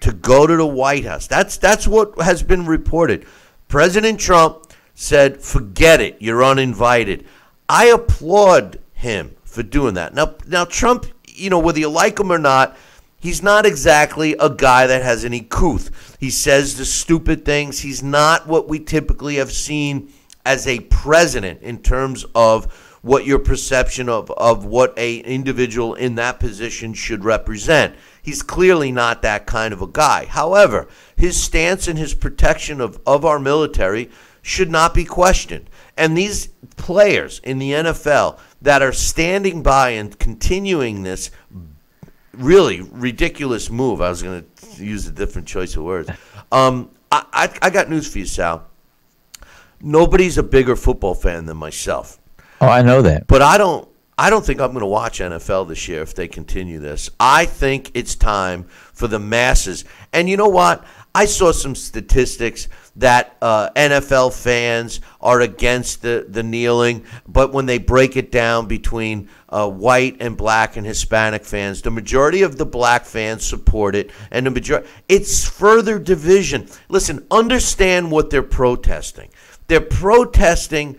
to go to the White House, that's what has been reported. President Trump said, forget it, you're uninvited. I applaud him for doing that. Now Trump, whether you like him or not, he's not exactly a guy that has any couth. He says the stupid things. He's not what we typically have seen as a president in terms of what your perception of what a individual in that position should represent. He's clearly not that kind of a guy. However, his stance and his protection of our military should not be questioned. And these players in the NFL that are standing by and continuing this really ridiculous move. I was going to use a different choice of words. I got news for you, Sal. Nobody's a bigger football fan than myself. Oh, I know that. But I don't think I'm going to watch NFL this year if they continue this. I think it's time for the masses. And you know what? I saw some statistics that NFL fans are against the kneeling, but when they break it down between white and black and Hispanic fans, the majority of the black fans support it, and the majority, it's further division. Listen, understand what they're protesting. They're protesting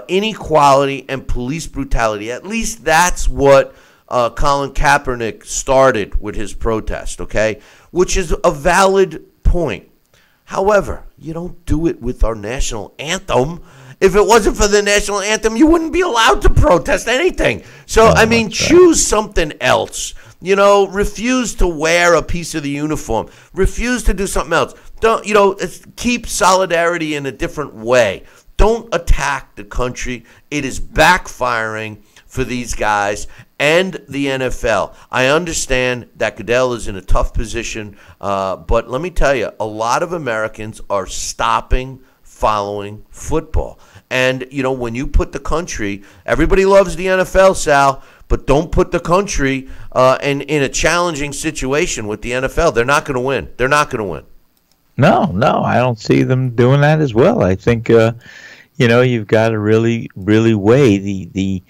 inequality and police brutality. At least that's what Colin Kaepernick started with his protest, okay? Which is a valid point. However, you don't do it with our national anthem. If it wasn't for the national anthem, you wouldn't be allowed to protest anything. So, choose something else. Refuse to wear a piece of the uniform. Refuse to do something else. Don't, keep solidarity in a different way. Don't attack the country. It is backfiring for these guys and the NFL. I understand that Goodell is in a tough position, but let me tell you, a lot of Americans are stopping following football. And, when you put the country, everybody loves the NFL, Sal, but don't put the country in a challenging situation with the NFL. They're not going to win. They're not going to win. No, I don't see them doing that as well. I think, you've got to really weigh the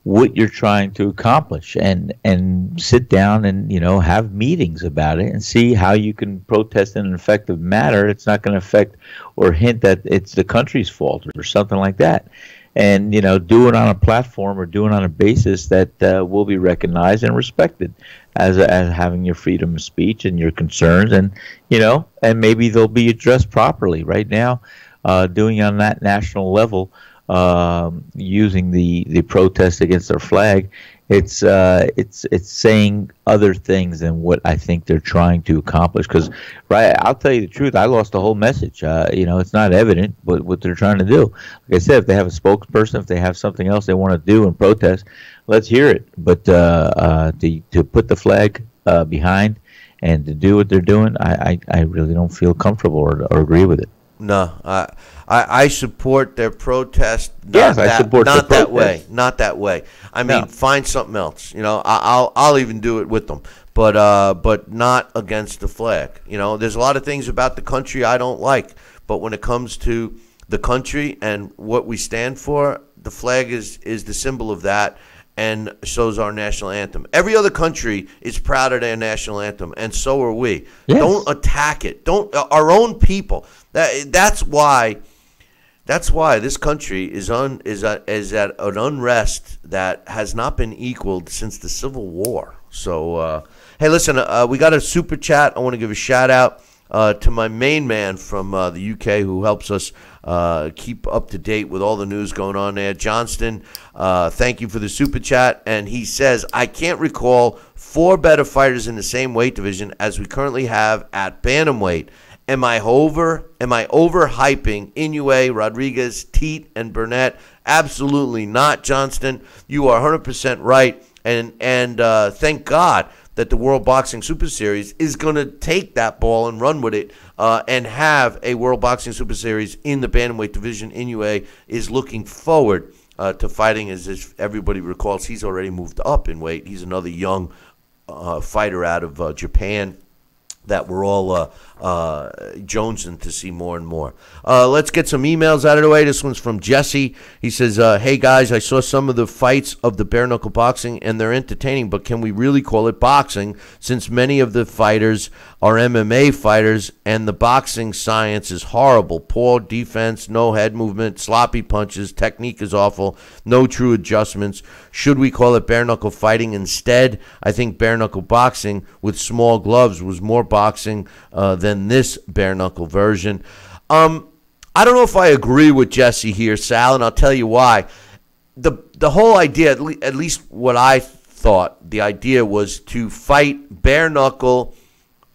what you're trying to accomplish and sit down and, have meetings about it and see how you can protest in an effective manner. It's not going to affect or hint that it's the country's fault or something like that. And, do it on a platform or do it on a basis that will be recognized and respected as having your freedom of speech and your concerns. And, and maybe they'll be addressed properly. Right now, doing on that national level, using the protest against their flag, it's saying other things than what I think they're trying to accomplish. Because, right, I'll tell you the truth, I lost the whole message. It's not evident what they're trying to do. Like I said, if they have a spokesperson, if they have something else they want to do and protest, let's hear it. But to put the flag behind and to do what they're doing, I really don't feel comfortable or agree with it. No, I support their protest. Yes, I support not that way. Not that way. Find something else. I'll even do it with them, but not against the flag. There's a lot of things about the country I don't like, but when it comes to the country and what we stand for, the flag is the symbol of that. And so is our national anthem. Every other country is proud of their national anthem, and so are we. Yes. Don't attack it. Don't our own people. That's why this country is at an unrest that has not been equaled since the Civil War. So, hey, listen, we got a super chat. I want to give a shout out to my main man from the UK who helps us keep up to date with all the news going on there. Johnston, thank you for the super chat. And he says, I can't recall 4 better fighters in the same weight division as we currently have at bantamweight. Am I overhyping Inoue, Rodriguez, Teat, and Burnett? Absolutely not, Johnston. You are 100% right. And thank God that the World Boxing Super Series is going to take that ball and run with it and have a World Boxing Super Series in the bantamweight division. Inoue is looking forward to fighting. As if everybody recalls, he's already moved up in weight. He's another young fighter out of Japan that we're all jonesing to see more and more. Let's get some emails out of the way. This one's from Jesse. He says, hey, guys, I saw some of the fights of the bare-knuckle boxing, and they're entertaining, but can we really call it boxing since many of the fighters are MMA fighters, and the boxing science is horrible? Poor defense, no head movement, sloppy punches, technique is awful, no true adjustments. Should we call it bare-knuckle fighting instead? I think bare-knuckle boxing with small gloves was more boxing than this bare-knuckle version. I don't know if I agree with Jesse here, Sal, and I'll tell you why. The whole idea, at least what I thought, the idea was to fight bare-knuckle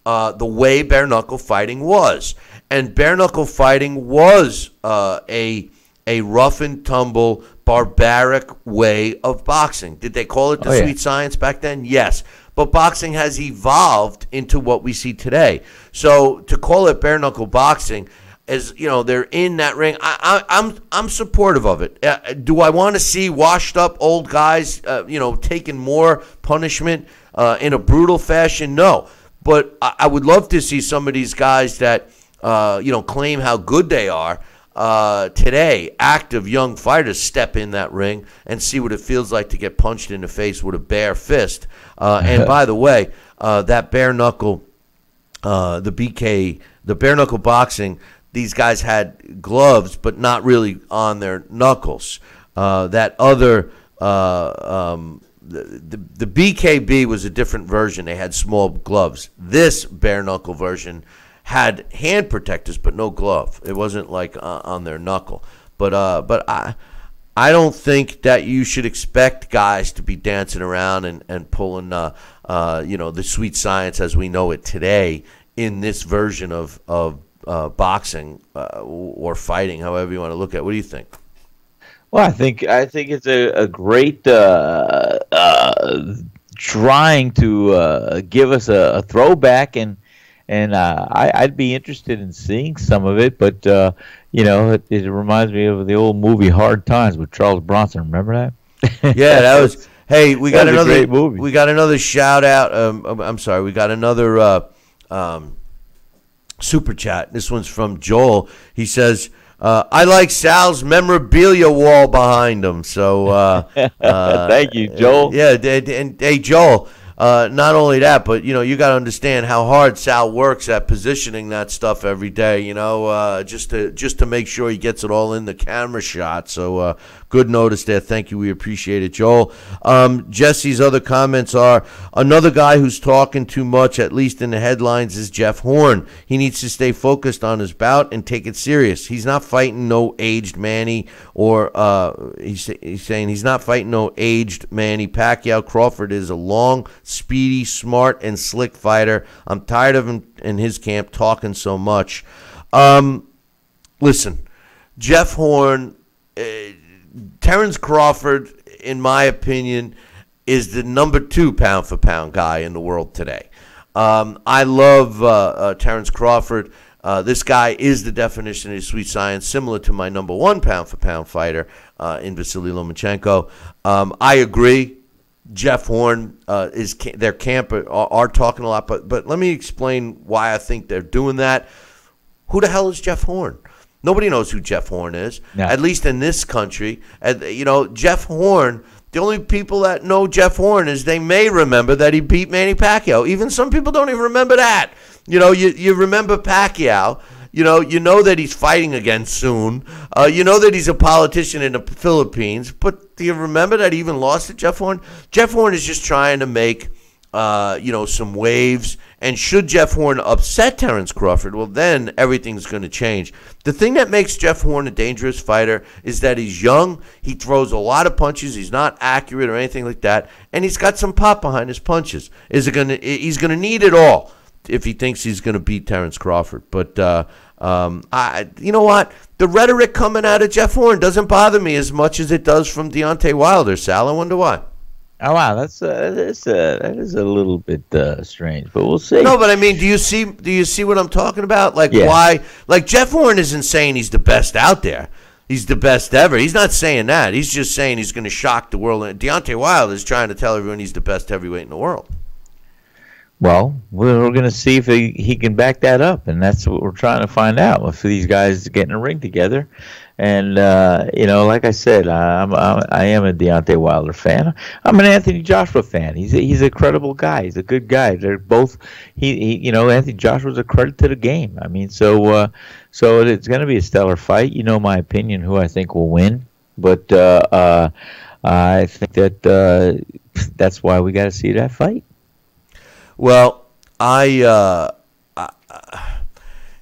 the way bare-knuckle fighting was. And bare-knuckle fighting was a rough-and-tumble, barbaric way of boxing. Did they call it the sweet science back then? Yes. But boxing has evolved into what we see today. So to call it bare-knuckle boxing, as you know, they're in that ring. I'm supportive of it. Do I want to see washed-up old guys, taking more punishment in a brutal fashion? No. But I would love to see some of these guys that claim how good they are today, active young fighters, step in that ring and see what it feels like to get punched in the face with a bare fist. And by the way, that bare knuckle, the bare knuckle boxing, these guys had gloves, but not really on their knuckles. That other, the BKB was a different version. They had small gloves. This bare knuckle version had hand protectors, but no glove. It wasn't like on their knuckle. But I don't think that you should expect guys to be dancing around and pulling the sweet science as we know it today in this version of boxing or fighting, however you want to look at it. What do you think? Well, I think it's a great trying to give us a throwback, and I'd be interested in seeing some of it, but it reminds me of the old movie Hard Times with Charles Bronson. Remember that? Yeah, that was. Hey, we got another great movie. We got another shout out. I'm sorry, we got another super chat. This one's from Joel. He says, I like Sal's memorabilia wall behind him. So thank you, Joel. Yeah, and hey, Joel. Not only that, but you got to understand how hard Sal works at positioning that stuff every day. Just to make sure he gets it all in the camera shot. So good notice there. Thank you. We appreciate it, Joel. Jesse's other comments are, another guy who's talking too much, at least in the headlines, is Jeff Hearn. He needs to stay focused on his bout and take it serious. He's not fighting no aged Manny, or he's saying he's not fighting no aged Manny Pacquiao. Crawford is a long, speedy, smart, and slick fighter. I'm tired of him and his camp talking so much. Listen, Jeff Hearn, Terence Crawford, in my opinion, is the number 2 pound-for-pound guy in the world today. I love Terence Crawford. This guy is the definition of sweet science, similar to my number 1 pound-for-pound fighter in Vasyl Lomachenko. I agree. Jeff Hearn their camp are talking a lot, but let me explain why I think they're doing that. Who the hell is Jeff Hearn? Nobody knows who Jeff Hearn is, at least in this country. Jeff Hearn, the only people that know Jeff Hearn is they may remember that he beat Manny Pacquiao. Even some people don't even remember that. You remember Pacquiao. You know that he's fighting again soon. You know that he's a politician in the Philippines. But do you remember that he even lost to Jeff Hearn? Jeff Hearn is just trying to make some waves. And should Jeff Hearn upset Terence Crawford, well, then everything's going to change. The thing that makes Jeff Hearn a dangerous fighter is that he's young. He throws a lot of punches. He's not accurate or anything like that. And he's got some pop behind his punches. He's going to need it all if he thinks he's going to beat Terence Crawford. But you know what? The rhetoric coming out of Jeff Hearn doesn't bother me as much as it does from Deontay Wilder, Sal. I wonder why. Oh wow, that is a little bit strange, but we'll see. No, but I mean, do you see what I'm talking about? Like why? Like Jeff Hearn isn't saying he's the best out there. He's the best ever. He's not saying that. He's just saying he's going to shock the world. And Deontay Wilder is trying to tell everyone he's the best heavyweight in the world. Well, we're going to see if he can back that up, and that's what we're trying to find out. If these guys get in a ring together, and like I said, I am a Deontay Wilder fan. I'm an Anthony Joshua fan. He's a credible guy. He's a good guy. They're both. Anthony Joshua's a credit to the game. I mean, so it's going to be a stellar fight. You know my opinion, who I think will win, but I think that that's why we got to see that fight. Well,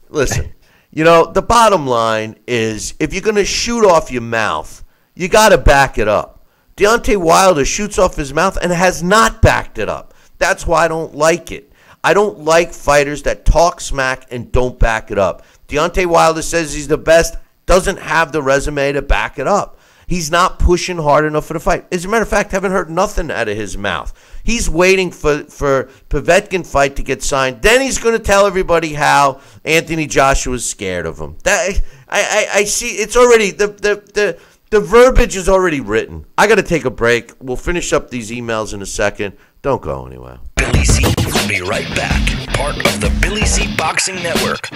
listen, the bottom line is if you're going to shoot off your mouth, you got to back it up. Deontay Wilder shoots off his mouth and has not backed it up. That's why I don't like it. I don't like fighters that talk smack and don't back it up. Deontay Wilder says he's the best, doesn't have the resume to back it up. He's not pushing hard enough for the fight. As a matter of fact, haven't heard nothing out of his mouth. He's waiting for Povetkin fight to get signed. Then he's going to tell everybody how Anthony Joshua's scared of him. I see. It's already the verbiage is already written. I got to take a break. We'll finish up these emails in a second. Don't go anywhere. Billy C will be right back. Part of the Billy C Boxing Network.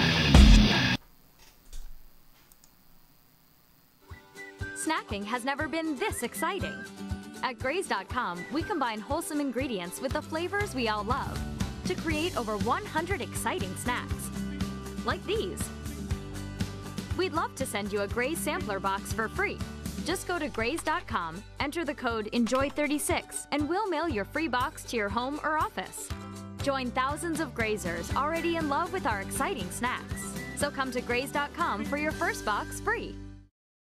Snacking has never been this exciting. At Graze.com, we combine wholesome ingredients with the flavors we all love to create over 100 exciting snacks, like these. We'd love to send you a Graze sampler box for free. Just go to Graze.com, enter the code ENJOY36, and we'll mail your free box to your home or office. Join thousands of Grazers already in love with our exciting snacks. So come to Graze.com for your first box free.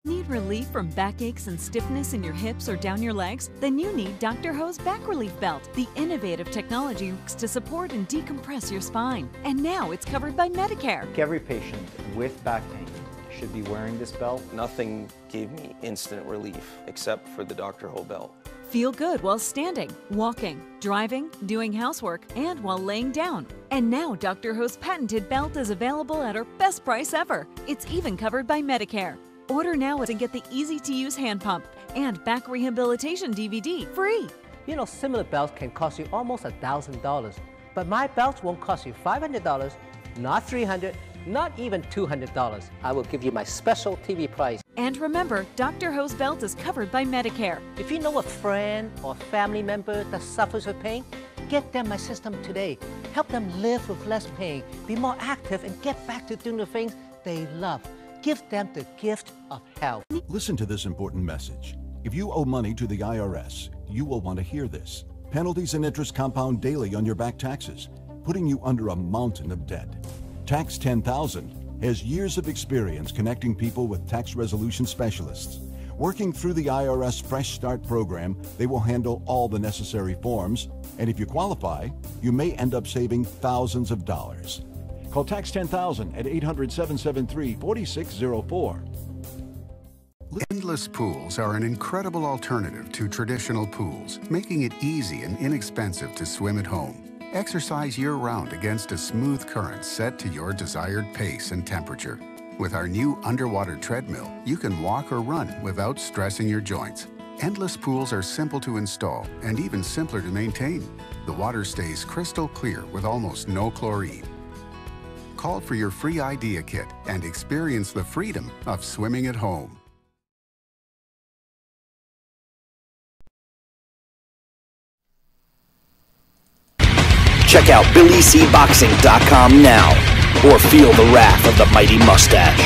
Need relief from backaches and stiffness in your hips or down your legs? Then you need Dr. Ho's Back Relief Belt, the innovative technology to support and decompress your spine. And now it's covered by Medicare. Every patient with back pain should be wearing this belt. Nothing gave me instant relief except for the Dr. Ho belt. Feel good while standing, walking, driving, doing housework, and while laying down. And now Dr. Ho's patented belt is available at our best price ever. It's even covered by Medicare. Order now and get the easy-to-use hand pump and back rehabilitation DVD free. Similar belts can cost you almost $1,000, but my belts won't cost you $500, not $300, not even $200. I will give you my special TV price. And remember, Dr. Ho's belt is covered by Medicare. If you know a friend or family member that suffers with pain, get them my system today. Help them live with less pain, be more active, and get back to doing the things they love. Give them the gift of health. Listen to this important message. If you owe money to the IRS, you will want to hear this. Penalties and interest compound daily on your back taxes, putting you under a mountain of debt. Tax 10,000 has years of experience connecting people with tax resolution specialists. Working through the IRS Fresh Start program, they will handle all the necessary forms, and if you qualify, you may end up saving thousands of dollars. Call Tax 10,000 at 800-773-4604. Endless pools are an incredible alternative to traditional pools, making it easy and inexpensive to swim at home. Exercise year-round against a smooth current set to your desired pace and temperature. With our new underwater treadmill, you can walk or run without stressing your joints. Endless pools are simple to install and even simpler to maintain. The water stays crystal clear with almost no chlorine. Call for your free idea kit and experience the freedom of swimming at home. Check out BillyCBoxing.com now, or feel the wrath of the mighty mustache.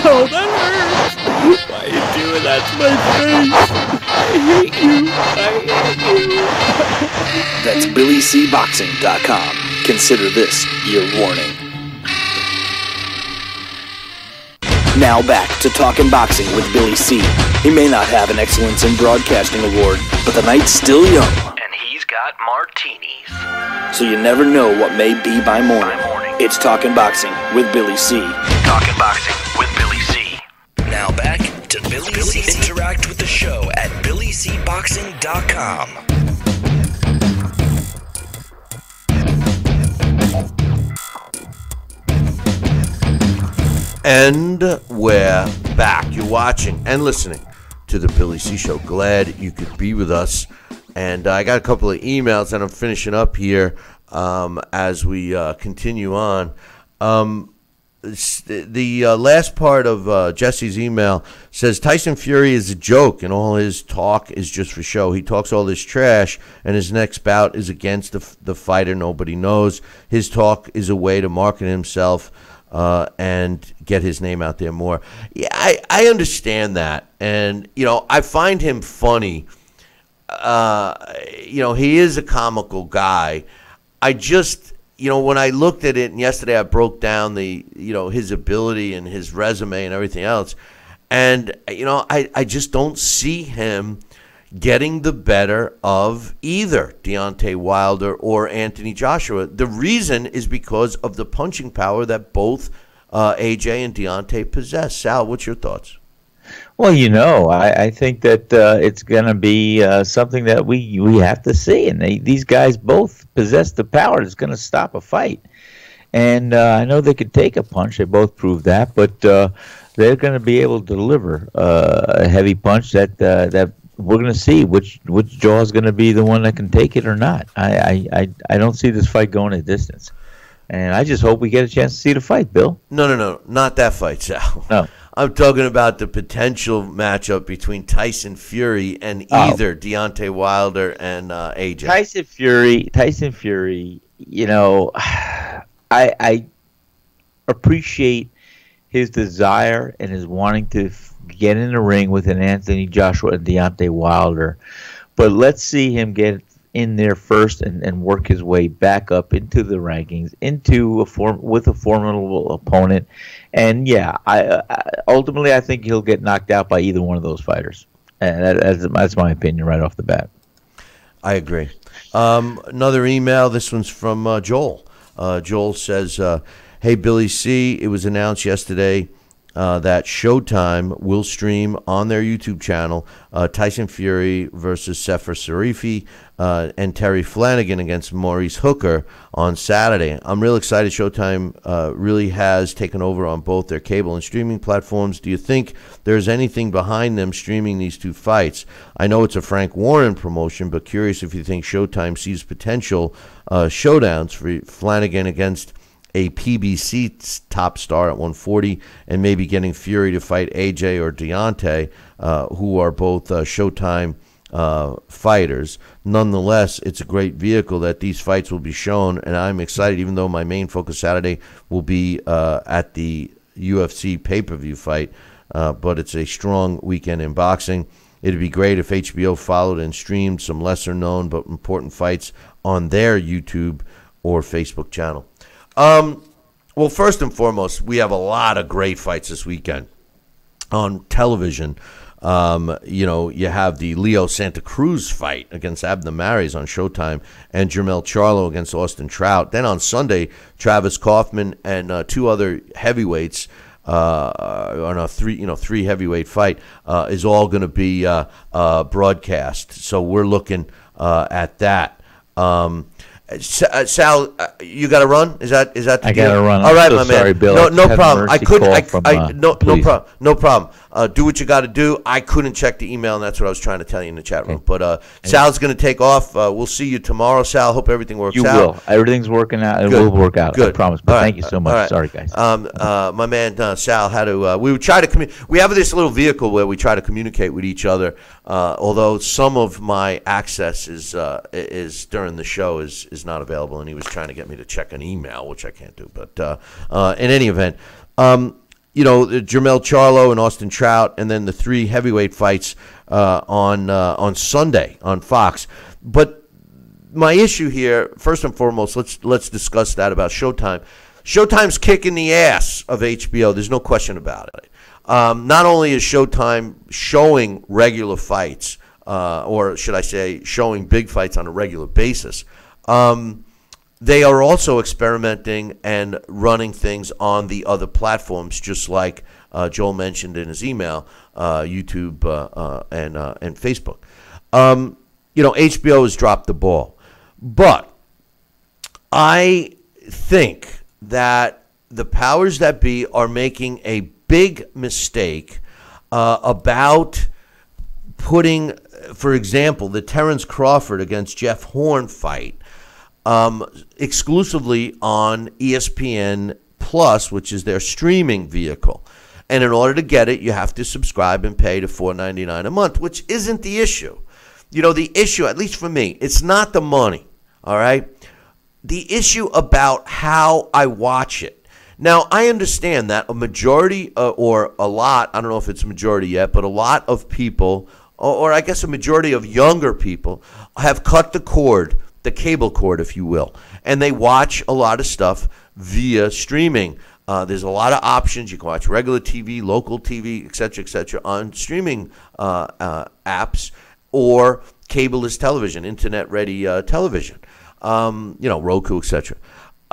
Oh, that hurts! Why are you doing that? That's my face. I hate you. That's BillyCBoxing.com. Consider this your warning. Now back to Talkin' Boxing with Billy C. He may not have an Excellence in Broadcasting award, but the night's still young. And he's got martinis. So you never know what may be by morning. It's Talkin' Boxing with Billy C. Talkin' Boxing with Billy C. Now back to Billy C. Interact with the show at BillyCBoxing.com. And we're back. You're watching and listening to the Billy C Show. Glad you could be with us. And I got a couple of emails that I'm finishing up here as we continue on. The last part of Jesse's email says Tyson Fury is a joke and all his talk is just for show. He talks all this trash and his next bout is against the fighter nobody knows. His talk is a way to market himself and get his name out there more. Yeah, I understand that. And, I find him funny. He is a comical guy. I just, when I looked at it, and yesterday I broke down his ability and his resume and everything else, and, I just don't see him getting the better of either Deontay Wilder or Anthony Joshua. The reason is because of the punching power that both AJ and Deontay possess. Sal, what's your thoughts? Well, I think that it's going to be something that we have to see. And these guys both possess the power that's going to stop a fight. And I know they could take a punch. They both proved that. But they're going to be able to deliver a heavy punch that we're going to see which jaw is going to be the one that can take it or not. I don't see this fight going a distance. And I just hope we get a chance to see the fight, Bill. No. Not that fight, Sal. No. I'm talking about the potential matchup between Tyson Fury and either Deontay Wilder and AJ. Tyson Fury, I appreciate his desire and his wanting to get in the ring with an Anthony Joshua and Deontay Wilder. But let's see him get in there first and work his way back up into the rankings, with a formidable opponent. And I ultimately I think he'll get knocked out by either one of those fighters. And that's my opinion right off the bat. I agree. Another email. This one's from Joel. Joel says, "Hey Billy C, it was announced yesterday that Showtime will stream on their YouTube channel Tyson Fury versus Sefer Sarifi and Terry Flanagan against Maurice Hooker on Saturday. I'm real excited. Showtime really has taken over on both their cable and streaming platforms. Do you think there's anything behind them streaming these two fights? I know it's a Frank Warren promotion, but curious if you think Showtime sees potential showdowns for Flanagan against a PBC top star at 140, and maybe getting Fury to fight AJ or Deontay, who are both Showtime fighters. Nonetheless, it's a great vehicle that these fights will be shown, and I'm excited, even though my main focus Saturday will be at the UFC pay-per-view fight, but it's a strong weekend in boxing. It'd be great if HBO followed and streamed some lesser-known but important fights on their YouTube or Facebook channel." Well, first and foremost, we have a lot of great fights this weekend on television. You have the Leo Santa Cruz fight against Abner Mares on Showtime, and Jermell Charlo against Austin Trout. Then on Sunday, Travis Kaufman and two other heavyweights on a three heavyweight fight is all going to be broadcast. So we're looking at that. Sal, you got to run. Is that the I deal? got to run. All right, so my sorry, man. Bill. No problem. I couldn't. No please. problem. No problem. Do what you got to do. I couldn't check the email, and that's what I was trying to tell you in the chat room. Okay. But Sal's going to take off. We'll see you tomorrow, Sal. Hope everything works out. You will. Everything's working out. It will work out. Good. I promise. But right. Thank you so much. Right. Sorry, guys. My man Sal had to. We would try to we have this little vehicle where we try to communicate with each other. Although some of my access is during the show is not available, and he was trying to get me to check an email, which I can't do. But in any event, Jermell Charlo and Austin Trout, and then the 3 heavyweight fights on Sunday on Fox. But my issue here, first and foremost, let's discuss that about Showtime. Showtime's kicking the ass of HBO. There's no question about it. Not only is Showtime showing regular fights, or should I say showing big fights on a regular basis, they are also experimenting and running things on the other platforms, just like Joel mentioned in his email, YouTube and Facebook. HBO has dropped the ball. But I think that the powers that be are making a big mistake about putting, for example, the Terence Crawford against Jeff Hearn fight exclusively on ESPN Plus, which is their streaming vehicle. And in order to get it, you have to subscribe and pay to $4.99 a month, which isn't the issue. The issue, at least for me, it's not the money, all right? The issue about how I watch it. Now, I understand that a majority or a lot, I don't know if it's a majority yet, but a lot of people, or I guess a majority of younger people, have cut the cord, the cable cord, if you will, and they watch a lot of stuff via streaming. There's a lot of options. You can watch regular TV, local TV, et cetera, on streaming apps or cable-less television, internet-ready television, Roku, et cetera.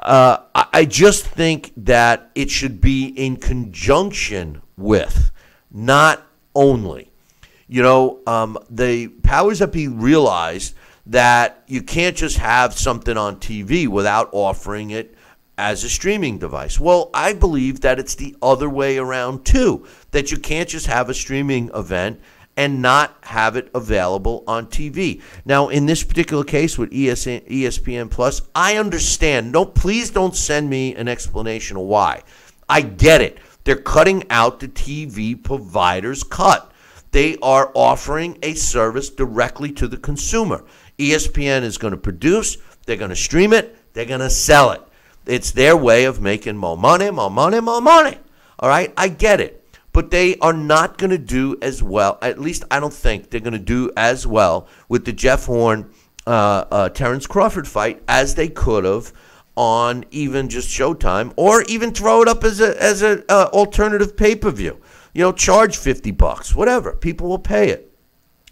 I just think that it should be in conjunction with, not only. The powers that be realized that you can't just have something on TV without offering it as a streaming device. Well, I believe that it's the other way around too, that you can't just have a streaming event and not have it available on TV. Now, in this particular case with ESPN Plus, I understand. Please don't send me an explanation of why. I get it. They're cutting out the TV provider's cut. They are offering a service directly to the consumer. ESPN is going to produce, they're going to stream it, they're going to sell it. It's their way of making more money, more money, more money. All right? I get it. But they are not going to do as well, at least I don't think they're going to do as well with the Jeff Hearn, Terence Crawford fight as they could have on even just Showtime, or even throw it up as a alternative pay-per-view. Charge $50, whatever. People will pay it.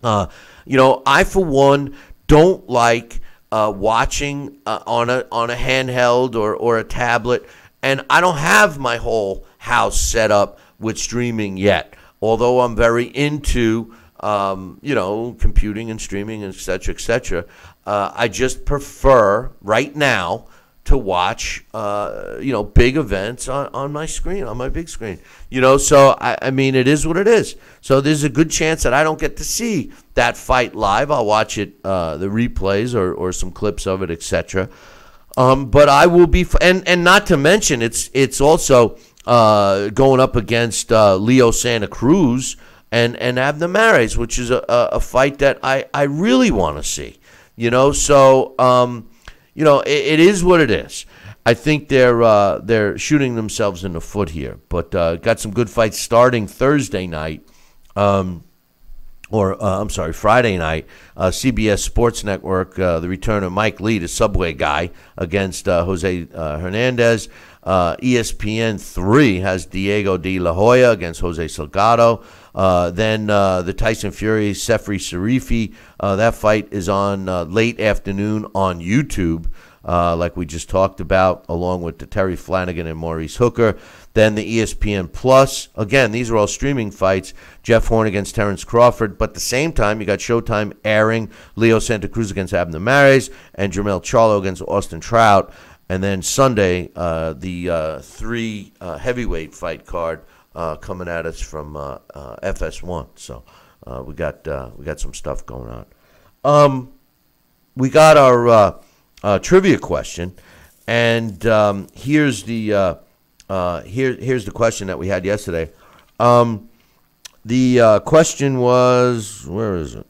I, for one, don't like watching on a handheld or a tablet, and I don't have my whole house set up with streaming yet, although I'm very into computing and streaming, et cetera. I just prefer right now to watch big events on my screen, on my big screen. So I mean, it is what it is. So there's a good chance that I don't get to see that fight live. I'll watch it, the replays or some clips of it, etc. But I will be, and not to mention, it's also going up against Leo Santa Cruz and Abner Mares, which is a fight that I really want to see. So it is what it is. I think they're shooting themselves in the foot here. But got some good fights starting Thursday night, Friday night. CBS Sports Network, the return of Mike Lee, the Subway guy, against Jose Hernandez. ESPN 3 has Diego de la Hoya against Jose Salgado. Then the Tyson Fury, Sefri Sarifi, that fight is on late afternoon on YouTube, like we just talked about, along with the Terry Flanagan and Maurice Hooker. Then the ESPN Plus, again, these are all streaming fights. Jeff Hearn against Terence Crawford, but at the same time, you got Showtime airing Leo Santa Cruz against Abner Mares and Jermell Charlo against Austin Trout. And then Sunday, the 3 heavyweight fight card coming at us from FS1. So we got some stuff going on. We got our trivia question, and here's the question that we had yesterday. The question was, where is it?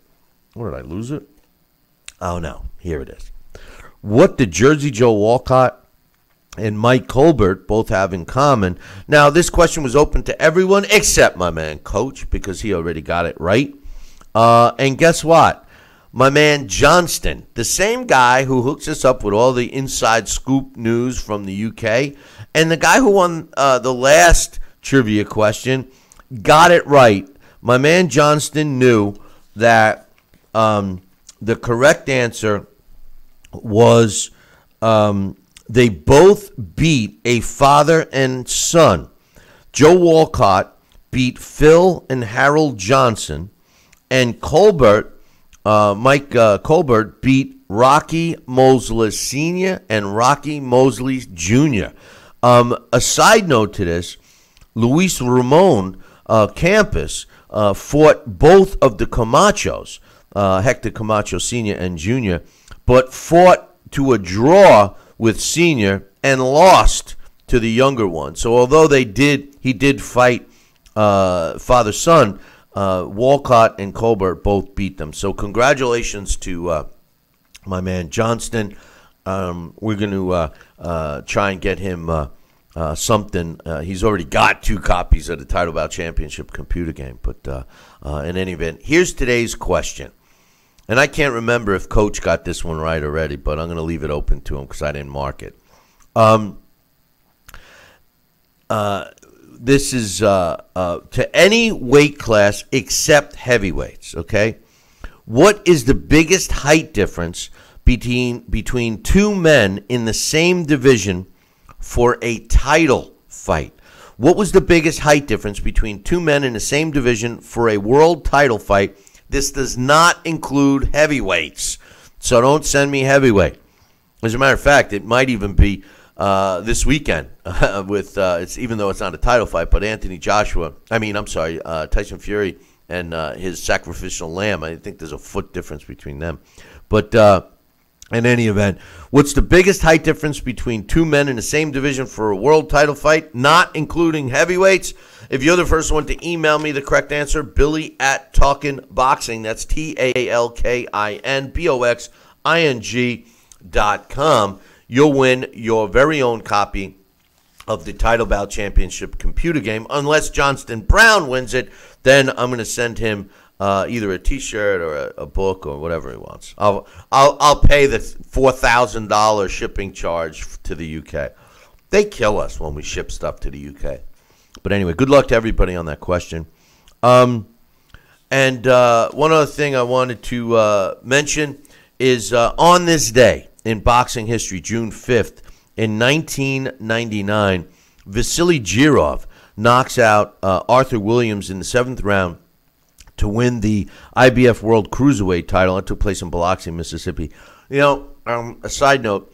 Where did I lose it? Oh no, here it is. What did Jersey Joe Walcott and Mike Colbert both have in common. Now, this question was open to everyone except my man Coach, because he already got it right. And guess what? My man Johnston, the same guy who hooks us up with all the inside scoop news from the UK, and the guy who won the last trivia question, got it right. My man Johnston knew that the correct answer was they both beat a father and son. Joe Walcott beat Phil and Harold Johnson, and Mike Colbert beat Rocky Mosley Sr. and Rocky Mosley Jr. A side note to this, Luis Ramon Campos fought both of the Camachos, Hector Camacho Sr. and Jr., but fought to a draw with Sr. and lost to the younger one. So although he did fight father-son, Walcott and Colbert both beat them. So congratulations to my man Johnston. We're going to try and get him something. He's already got 2 copies of the Title Bout Championship computer game. But in any event, here's today's question. And I can't remember if Coach got this one right already, but I'm going to leave it open to him because I didn't mark it. This is to any weight class except heavyweights, okay? What is the biggest height difference between 2 men in the same division for a title fight? What was the biggest height difference between 2 men in the same division for a world title fight? This does not include heavyweights, so don't send me heavyweight. As a matter of fact, it might even be this weekend with it's, even though it's not a title fight, but Tyson Fury and his sacrificial lamb. I think there's a foot difference between them. But in any event, what's the biggest height difference between 2 men in the same division for a world title fight, not including heavyweights? If you're the first one to email me the correct answer, Billy@TalkinBoxing, that's TalkinBoxing.com, you'll win your very own copy of the Title Bout Championship computer game. Unless Johnston Brown wins it, then I'm going to send him either a T-shirt or a book or whatever he wants. I'll pay the $4,000 shipping charge to the UK. They kill us when we ship stuff to the UK. But anyway, good luck to everybody on that question. And one other thing I wanted to mention is on this day in boxing history, June 5th, in 1999, Vasily Girov knocks out Arthur Williams in the 7th round to win the IBF World Cruiserweight title. It took place in Biloxi, Mississippi. You know, a side note,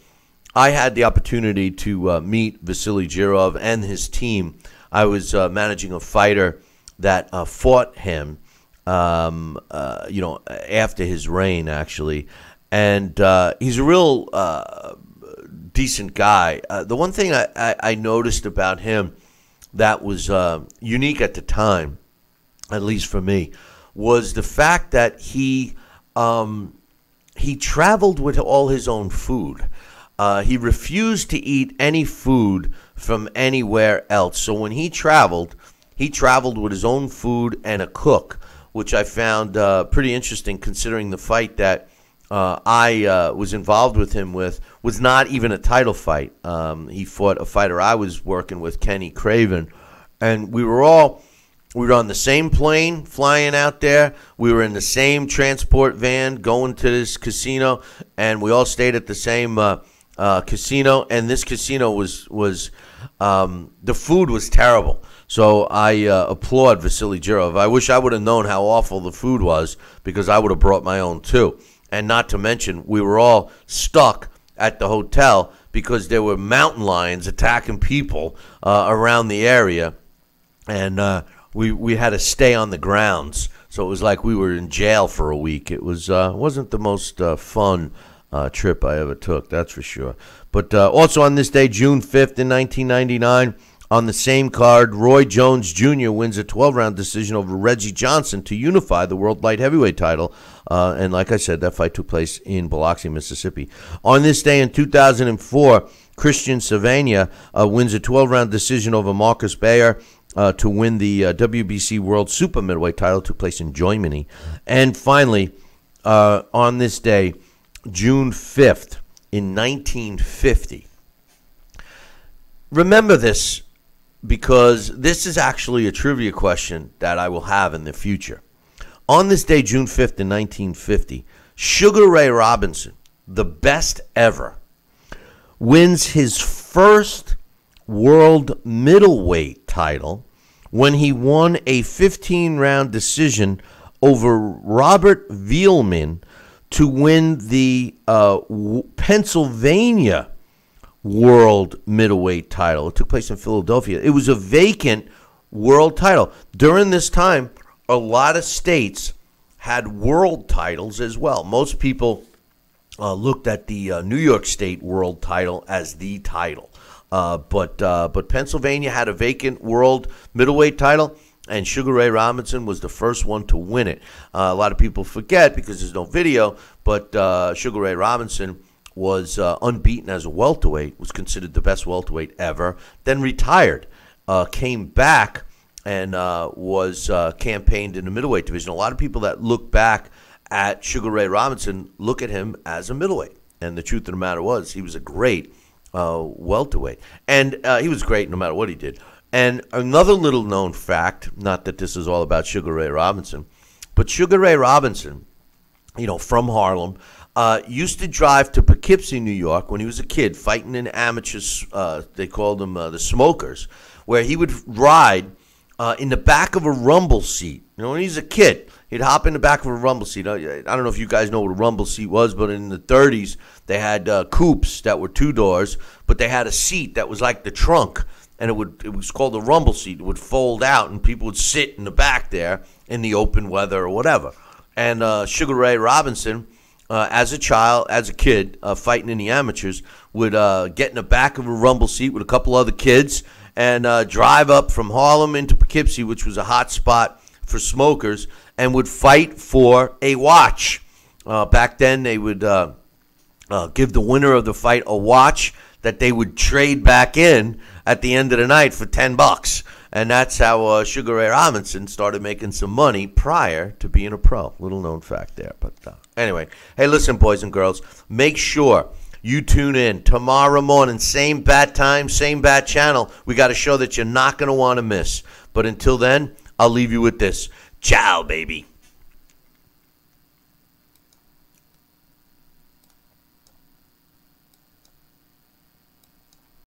I had the opportunity to meet Vasily Girov and his team. I was managing a fighter that fought him, after his reign, actually. And he's a real decent guy. The one thing I noticed about him that was unique at the time, at least for me, was the fact that he traveled with all his own food. He refused to eat any food from anywhere else. So when he traveled with his own food and a cook, which I found pretty interesting considering the fight that I was involved with him with was not even a title fight. He fought a fighter I was working with, Kenny Craven, and we were on the same plane flying out there. We were in the same transport van going to this casino, and we all stayed at the same casino. And this casino was the food was terrible. So I applaud Vasily Girov. I wish I would have known how awful the food was, because I would have brought my own too. And not to mention, we were all stuck at the hotel because there were mountain lions attacking people around the area. And we had to stay on the grounds. So it was like we were in jail for a week. It wasn't the most fun trip I ever took, that's for sure. But also on this day, June 5th in 1999, On the same card, Roy Jones Jr. wins a 12-round decision over Reggie Johnson to unify the world light heavyweight title. And like I said, that fight took place in Biloxi, Mississippi. On this day in 2004, Christian Savania wins a 12-round decision over Marcus Bayer to win the WBC World Super Middleweight title. It took place in Germany. And finally, on this day, June 5th, in 1950. Remember this, because this is actually a trivia question that I will have in the future. On this day, June 5th in 1950, Sugar Ray Robinson, the best ever, wins his first world middleweight title when he won a 15-round decision over Robert Vielman to win the Pennsylvania world middleweight title. It took place in Philadelphia. It was a vacant world title. During this time, a lot of states had world titles as well. Most people looked at the New York State world title as the title. But Pennsylvania had a vacant world middleweight title, and Sugar Ray Robinson was the first one to win it. A lot of people forget because there's no video, but Sugar Ray Robinson was unbeaten as a welterweight, was considered the best welterweight ever, then retired, came back, and was campaigned in the middleweight division. A lot of people that look back at Sugar Ray Robinson look at him as a middleweight, and the truth of the matter was he was a great welterweight, and he was great no matter what he did. And another little known fact, not that this is all about Sugar Ray Robinson, but Sugar Ray Robinson, from Harlem, used to drive to Poughkeepsie, New York when he was a kid, fighting in amateurs, they called them the smokers, where he would ride in the back of a rumble seat. When he was a kid, he'd hop in the back of a rumble seat. I don't know if you guys know what a rumble seat was, but in the 30s, they had coupes that were 2 doors, but they had a seat that was like the trunk, and it was called a rumble seat. It would fold out, and people would sit in the back there in the open weather or whatever. And Sugar Ray Robinson, as a kid, fighting in the amateurs, would get in the back of a rumble seat with a couple other kids and drive up from Harlem into Poughkeepsie, which was a hot spot for smokers, and would fight for a watch. Back then, they would give the winner of the fight a watch that they would trade back in at the end of the night for $10. And that's how Sugar Ray Robinson started making some money prior to being a pro. Little known fact there. But anyway, hey, listen, boys and girls, make sure you tune in tomorrow morning, same bat time, same bat channel. We got a show that you're not going to want to miss. But until then, I'll leave you with this. Ciao, baby.